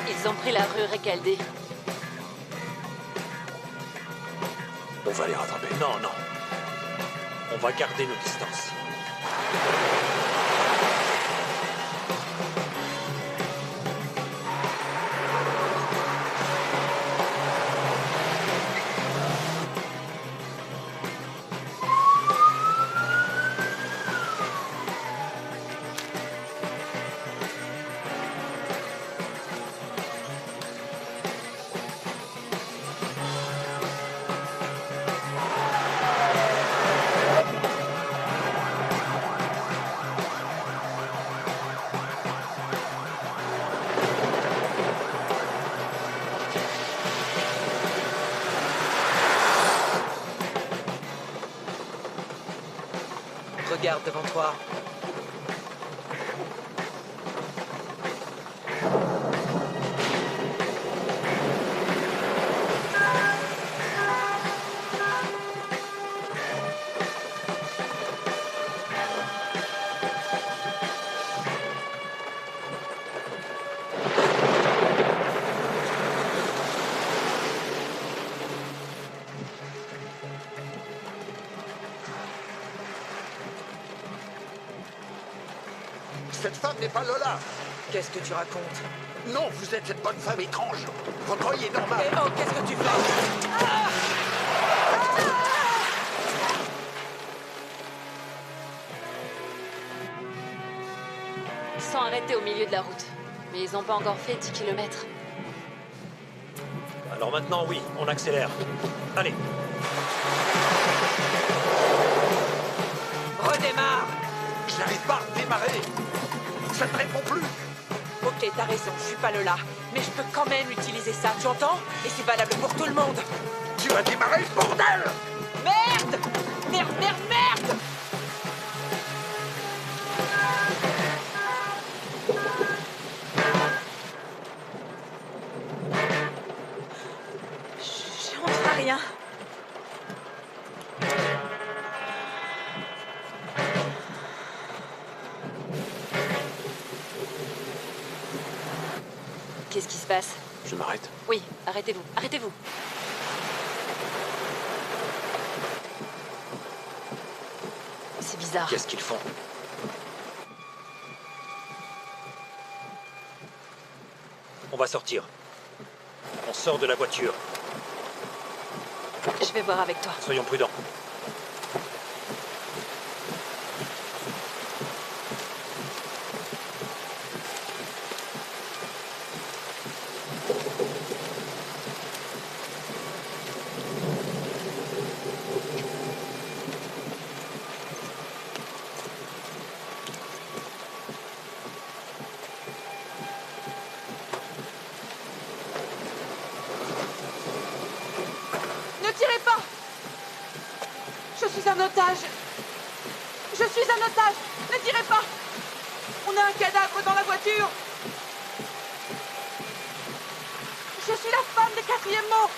Speaker 10: Ils ont pris la rue Recalde.
Speaker 9: On va les rattraper. Non, non. On va garder nos distances.
Speaker 4: Regarde devant toi.
Speaker 3: Cette femme n'est pas Lola.
Speaker 4: Qu'est-ce que tu racontes?
Speaker 3: Non, vous êtes cette bonne femme étrange. Vous croyez normal.
Speaker 4: Eh oh, qu'est-ce que tu fais?
Speaker 10: Ils sont arrêtés au milieu de la route. Mais ils n'ont pas encore fait 10 km.
Speaker 9: Alors maintenant, oui, on accélère. Allez.
Speaker 4: Redémarre!
Speaker 16: Je n'arrive pas à démarrer. Ça ne répond plus.
Speaker 4: Ok, t'as raison, je suis pas Lola. Mais je peux quand même utiliser ça, tu entends? Et c'est valable pour tout le monde.
Speaker 16: Tu vas démarrer, bordel!
Speaker 4: Merde! Merde, merde, merde! J'ai honte à rien.
Speaker 10: Qu'est-ce qui se passe?
Speaker 9: Je m'arrête.
Speaker 10: Oui, arrêtez-vous, arrêtez-vous. C'est bizarre.
Speaker 9: Qu'est-ce qu'ils font? On va sortir. On sort de la voiture.
Speaker 10: Je vais voir avec toi.
Speaker 9: Soyons prudents.
Speaker 7: otage. Je suis un otage. Ne tirez pas. On a un cadavre dans la voiture. Je suis la femme des 4e mots.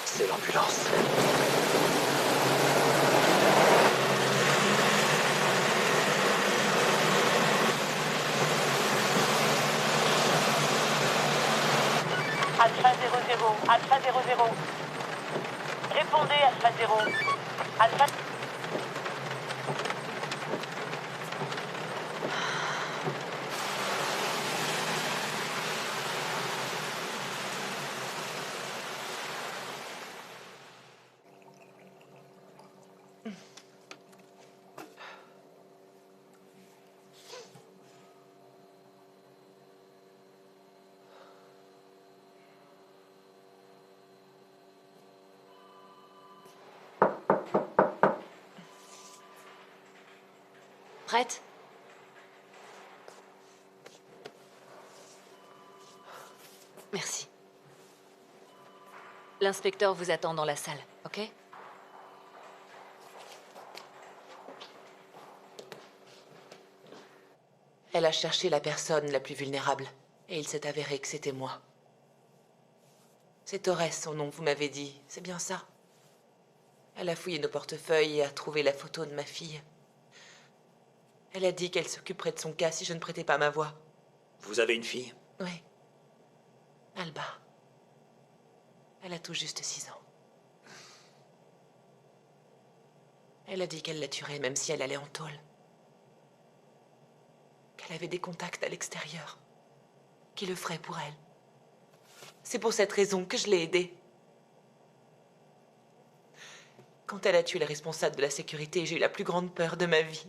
Speaker 9: C'est l'ambulance.
Speaker 11: Alpha 00, Alpha 00. Répondez, Alpha 0. Alpha...
Speaker 10: Prête? Merci. L'inspecteur vous attend dans la salle, ok?
Speaker 4: Elle a cherché la personne la plus vulnérable, et il s'est avéré que c'était moi. C'est Torres, son nom, vous m'avez dit, c'est bien ça? Elle a fouillé nos portefeuilles et a trouvé la photo de ma fille. Elle a dit qu'elle s'occuperait de son cas si je ne prêtais pas ma voix.
Speaker 9: Vous avez une fille?
Speaker 4: Oui. Alba. Elle a tout juste 6 ans. Elle a dit qu'elle la tuerait même si elle allait en tôle. Qu'elle avait des contacts à l'extérieur. Qui le ferait pour elle. C'est pour cette raison que je l'ai aidée. Quand elle a tué le responsable de la sécurité, j'ai eu la plus grande peur de ma vie.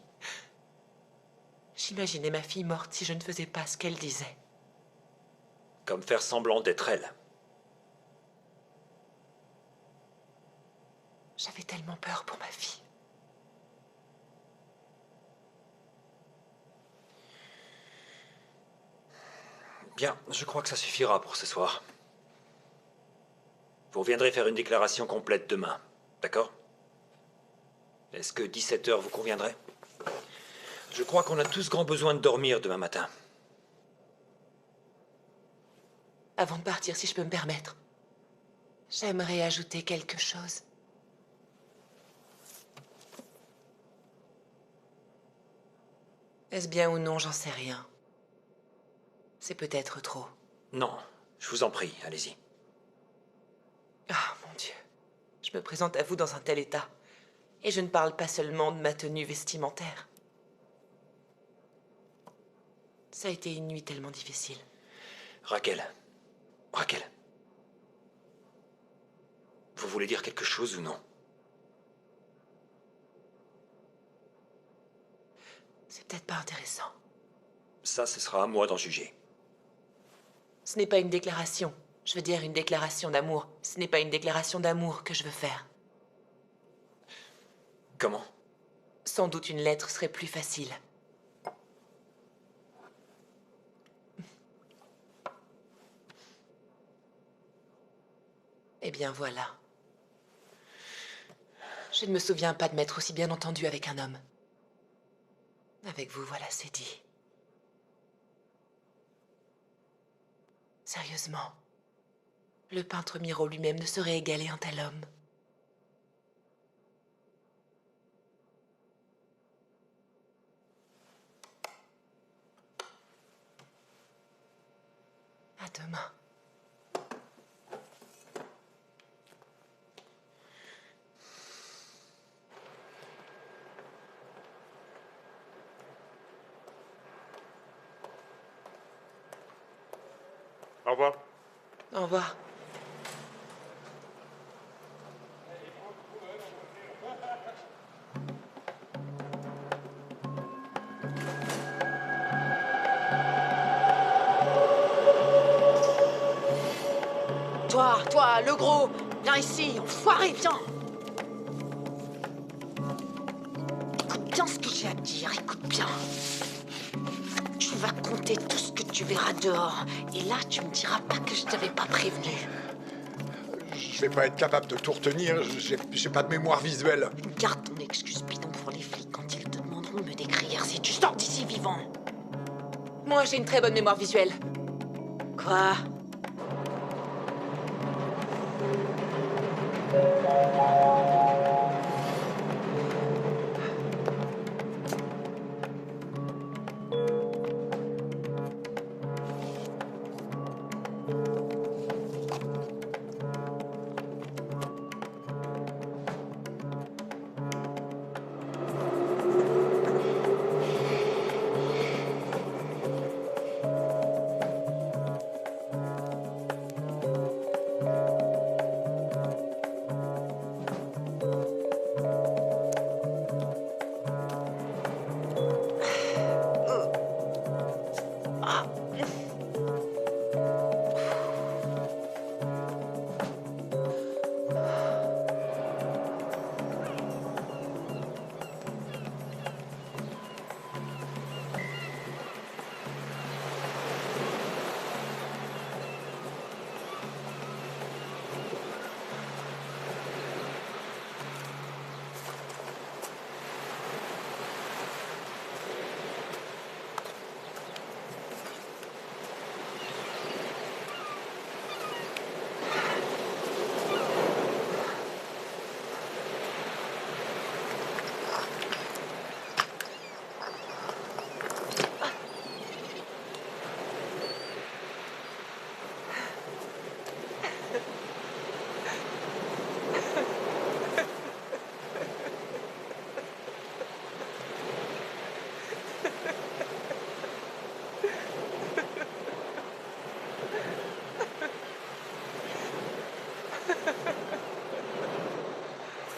Speaker 4: J'imaginais ma fille morte si je ne faisais pas ce qu'elle disait.
Speaker 9: Comme faire semblant d'être elle.
Speaker 4: J'avais tellement peur pour ma fille.
Speaker 9: Bien, je crois que ça suffira pour ce soir. Vous reviendrez faire une déclaration complète demain, d'accord? Est-ce que 17 h vous conviendrait? Je crois qu'on a tous grand besoin de dormir demain matin.
Speaker 4: Avant de partir, si je peux me permettre, j'aimerais ajouter quelque chose. Est-ce bien ou non, j'en sais rien. C'est peut-être trop.
Speaker 9: Non, je vous en prie, allez-y.
Speaker 4: Ah, mon Dieu. Je me présente à vous dans un tel état. Et je ne parle pas seulement de ma tenue vestimentaire. Ça a été une nuit tellement difficile.
Speaker 9: Raquel. Raquel. Vous voulez dire quelque chose ou non?
Speaker 4: C'est peut-être pas intéressant.
Speaker 9: Ça, ce sera à moi d'en juger.
Speaker 4: Ce n'est pas une déclaration. Je veux dire une déclaration d'amour. Ce n'est pas une déclaration d'amour que je veux faire.
Speaker 9: Comment?
Speaker 4: Sans doute une lettre serait plus facile. Eh bien voilà. Je ne me souviens pas de m'être aussi bien entendue avec un homme. Avec vous, voilà, c'est dit. Sérieusement, le peintre Miro lui-même ne saurait égaler un tel homme. À demain.
Speaker 6: Au revoir.
Speaker 4: Au revoir.
Speaker 7: Toi, le gros, viens ici, enfoiré, viens. Écoute bien ce que j'ai à te dire, écoute bien. Tu
Speaker 14: vas compter tout ce que tu verras dehors. Et là, tu me diras pas que je t'avais pas prévenu.
Speaker 5: Je vais pas être capable de tout retenir, j'ai pas de mémoire visuelle.
Speaker 14: Garde ton excuse bidon pour les flics quand ils te demanderont de me décrire si tu sors d'ici vivant.
Speaker 4: Moi, j'ai une très bonne mémoire visuelle.
Speaker 14: Quoi?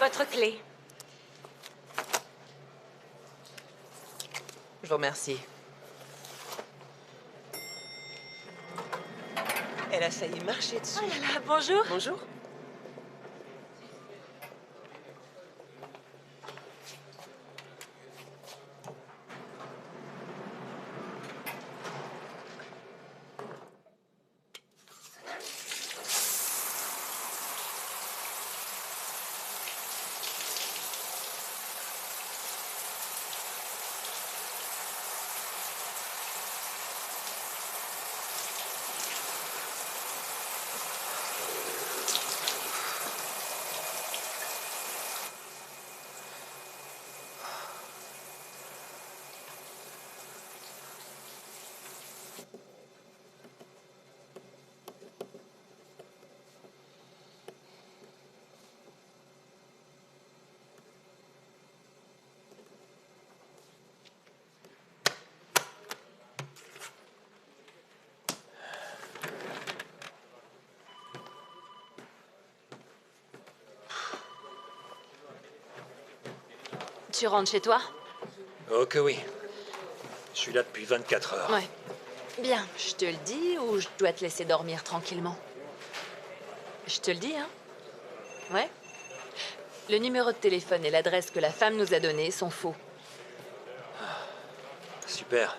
Speaker 1: Votre clé.
Speaker 4: Je vous remercie.
Speaker 13: Elle a failli marcher dessus.
Speaker 1: Oh là là, bonjour.
Speaker 13: Bonjour.
Speaker 10: Tu rentres chez toi?
Speaker 9: Oh que oui. Je suis là depuis 24 heures.
Speaker 10: Ouais. Bien, je te le dis ou je dois te laisser dormir tranquillement? Je te le dis, hein? Ouais? Le numéro de téléphone et l'adresse que la femme nous a donnée sont faux.
Speaker 9: Super.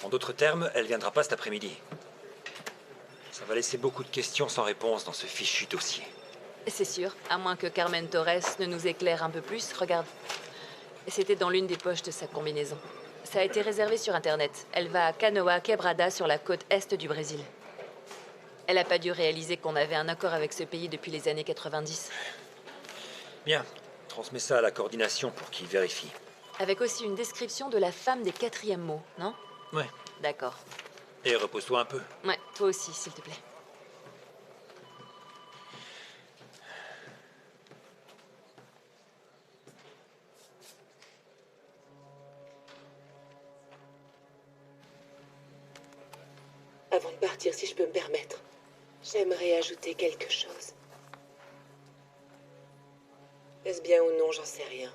Speaker 9: En d'autres termes, elle viendra pas cet après-midi. Ça va laisser beaucoup de questions sans réponse dans ce fichu dossier.
Speaker 10: C'est sûr, à moins que Carmen Torres ne nous éclaire un peu plus. Regarde. C'était dans l'une des poches de sa combinaison. Ça a été réservé sur Internet. Elle va à Canoa Quebrada sur la côte est du Brésil. Elle n'a pas dû réaliser qu'on avait un accord avec ce pays depuis les années 90.
Speaker 9: Bien. Transmets ça à la coordination pour qu'ils vérifient.
Speaker 10: Avec aussi une description de la femme des 4e mots, non?
Speaker 9: Ouais.
Speaker 10: D'accord.
Speaker 9: Et repose-toi un peu.
Speaker 10: Ouais, toi aussi, s'il te plaît.
Speaker 13: Avant de partir, si je peux me permettre, j'aimerais ajouter quelque chose. Est-ce bien ou non, j'en sais rien.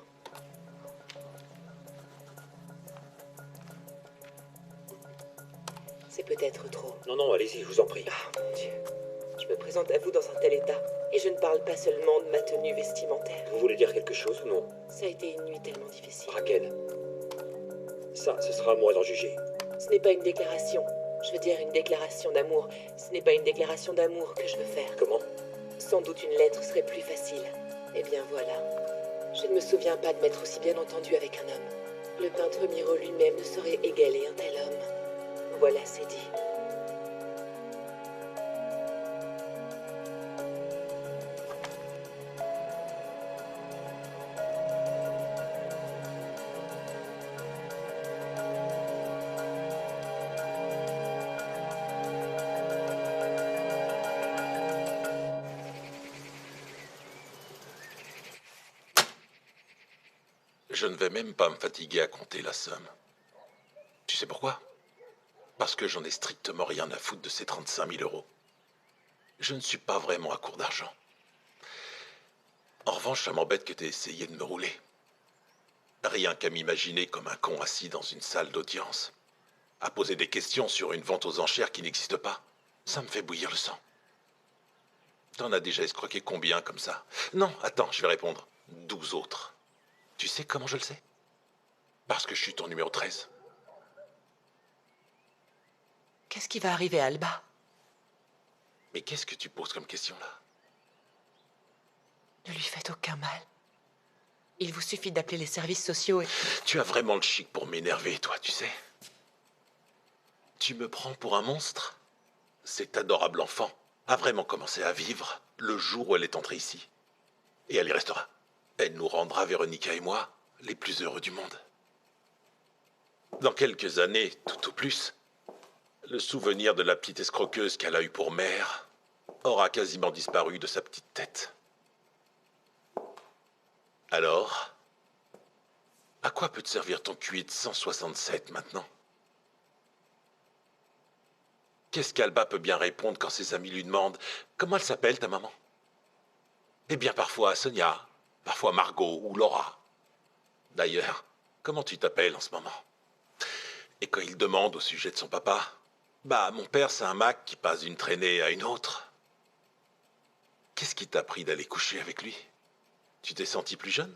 Speaker 13: C'est peut-être trop.
Speaker 9: Non, allez-y, je vous en prie.
Speaker 13: Ah, mon Dieu. Je me présente à vous dans un tel état. Et je ne parle pas seulement de ma tenue vestimentaire.
Speaker 9: Vous voulez dire quelque chose ou non?
Speaker 13: Ça a été une nuit tellement difficile.
Speaker 9: Raquel. Ça, ce sera à moi d'en juger.
Speaker 4: Ce n'est pas une déclaration. Je veux dire une déclaration d'amour. Ce n'est pas une déclaration d'amour que je veux faire.
Speaker 9: Comment?
Speaker 4: Sans doute une lettre serait plus facile. Eh bien voilà. Je ne me souviens pas de m'être aussi bien entendu avec un homme. Le peintre Miro lui-même ne saurait égaler un tel homme. Voilà, c'est dit.
Speaker 2: Je ne vais même pas me fatiguer à compter la somme. Tu sais pourquoi? Parce que j'en ai strictement rien à foutre de ces 35 000 euros. Je ne suis pas vraiment à court d'argent. En revanche, ça m'embête que t'aies essayé de me rouler. Rien qu'à m'imaginer comme un con assis dans une salle d'audience, à poser des questions sur une vente aux enchères qui n'existe pas. Ça me fait bouillir le sang. T'en as déjà escroqué combien comme ça? Non, attends, je vais répondre. 12 autres. Tu sais comment je le sais? Parce que je suis ton numéro 13.
Speaker 4: Qu'est-ce qui va arriver à Alba?
Speaker 2: Mais qu'est-ce que tu poses comme question là?
Speaker 4: Ne lui faites aucun mal. Il vous suffit d'appeler les services sociaux et...
Speaker 2: Tu as vraiment le chic pour m'énerver, toi, tu sais. Tu me prends pour un monstre? Cette adorable enfant a vraiment commencé à vivre le jour où elle est entrée ici. Et elle y restera. Elle nous rendra, Véronica et moi, les plus heureux du monde. Dans quelques années, tout au plus, le souvenir de la petite escroqueuse qu'elle a eue pour mère aura quasiment disparu de sa petite tête. Alors, à quoi peut te servir ton QI de 167 maintenant? Qu'est-ce qu'Alba peut bien répondre quand ses amis lui demandent « Comment elle s'appelle, ta maman ?» Eh bien, parfois Sonia, parfois Margot ou Laura. D'ailleurs, comment tu t'appelles en ce moment? Et quand il demande au sujet de son papa, bah, mon père, c'est un Mac qui passe d'une traînée à une autre. Qu'est-ce qui t'a pris d'aller coucher avec lui? Tu t'es senti plus jeune?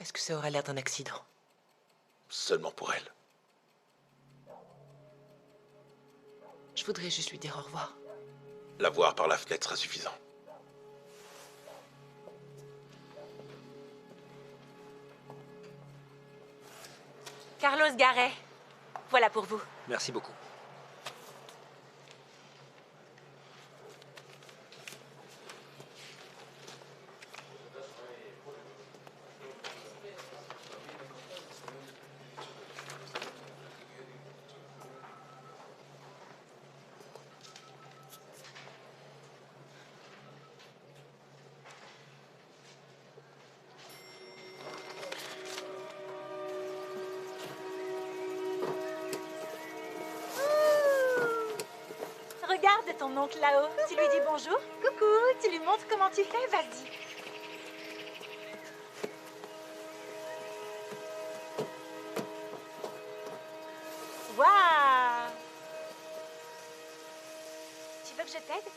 Speaker 4: Est-ce que ça aurait l'air d'un accident?
Speaker 2: Seulement pour elle.
Speaker 4: Je voudrais juste lui dire au revoir.
Speaker 2: La voir par la fenêtre sera suffisant.
Speaker 1: Carlos Garay, voilà pour vous.
Speaker 9: Merci beaucoup.
Speaker 1: Regarde ton oncle là-haut. Tu lui dis bonjour. Coucou, tu lui montres comment tu fais, vas-y. Waouh! Tu veux que je t'aide?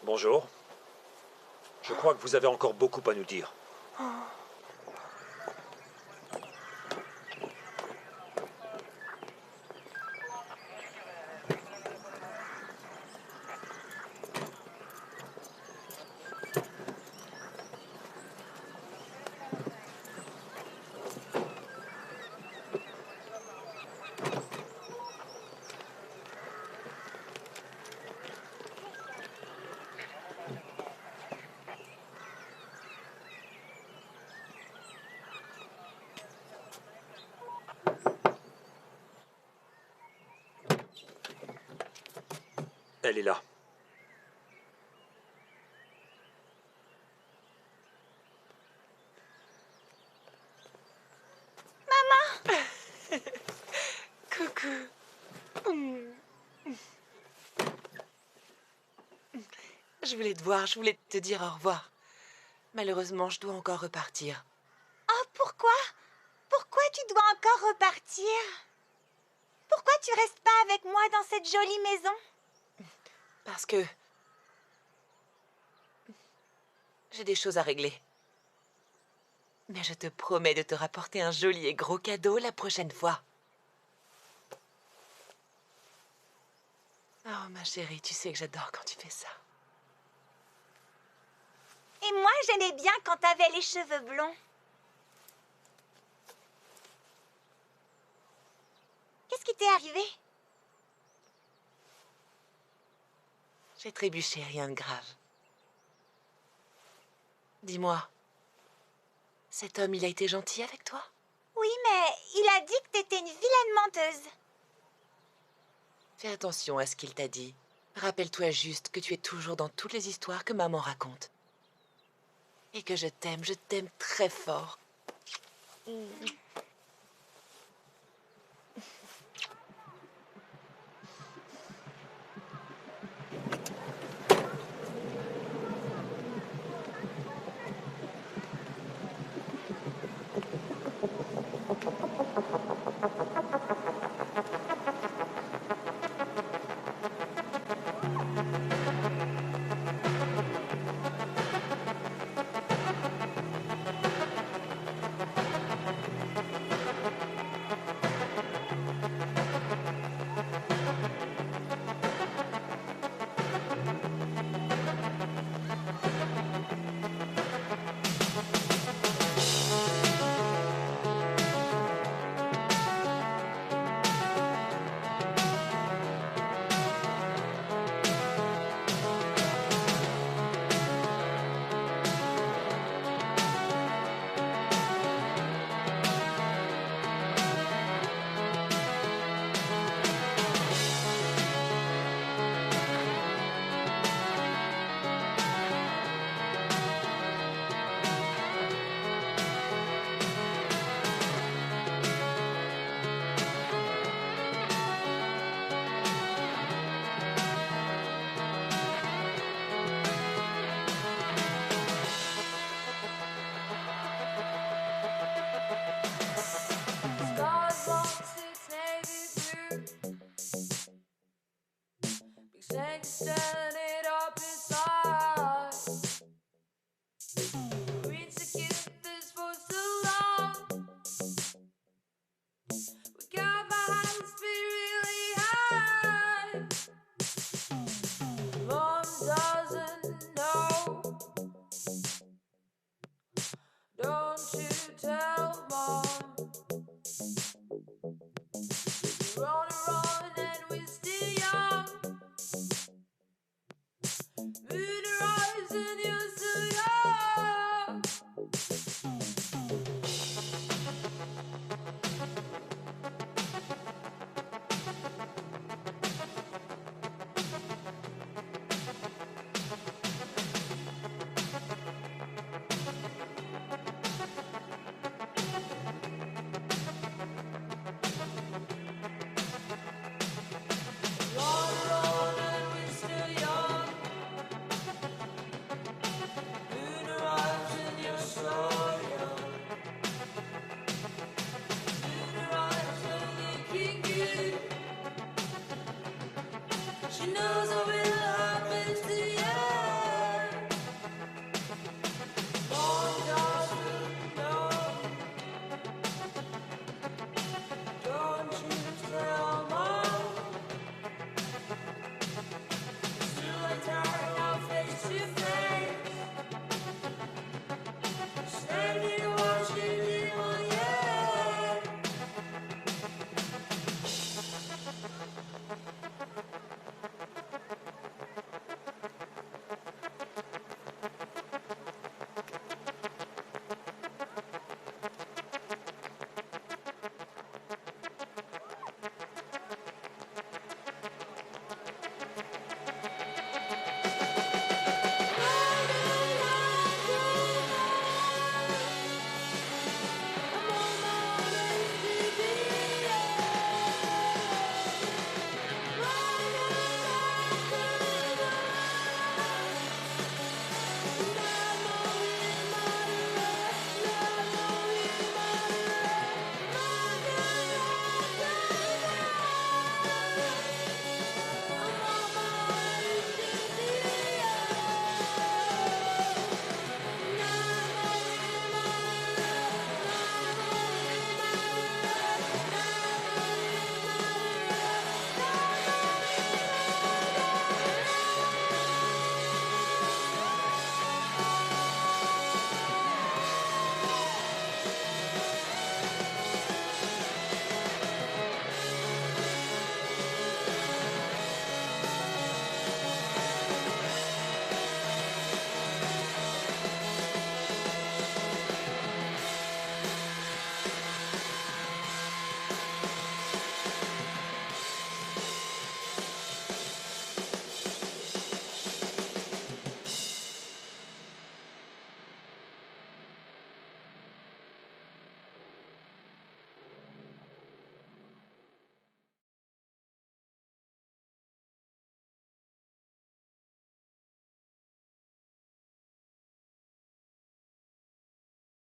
Speaker 9: Bonjour. Je crois que vous avez encore beaucoup à nous dire. Elle est là.
Speaker 1: Maman!
Speaker 4: Coucou. Je voulais te voir, je voulais te dire au revoir. Malheureusement, je dois encore repartir.
Speaker 1: Oh, pourquoi? Pourquoi tu dois encore repartir? Pourquoi tu restes pas avec moi dans cette jolie maison?
Speaker 4: Parce que... j'ai des choses à régler. Mais je te promets de te rapporter un joli et gros cadeau la prochaine fois. Oh, ma chérie, tu sais que j'adore quand tu fais ça.
Speaker 1: Et moi, j'aimais bien quand t'avais les cheveux blonds. Qu'est-ce qui t'est arrivé?
Speaker 4: J'ai trébuché, rien de grave. Dis-moi, cet homme, il a été gentil avec toi?
Speaker 1: Oui, mais il a dit que t'étais une vilaine menteuse.
Speaker 4: Fais attention à ce qu'il t'a dit. Rappelle-toi juste que tu es toujours dans toutes les histoires que maman raconte. Et que je t'aime très fort.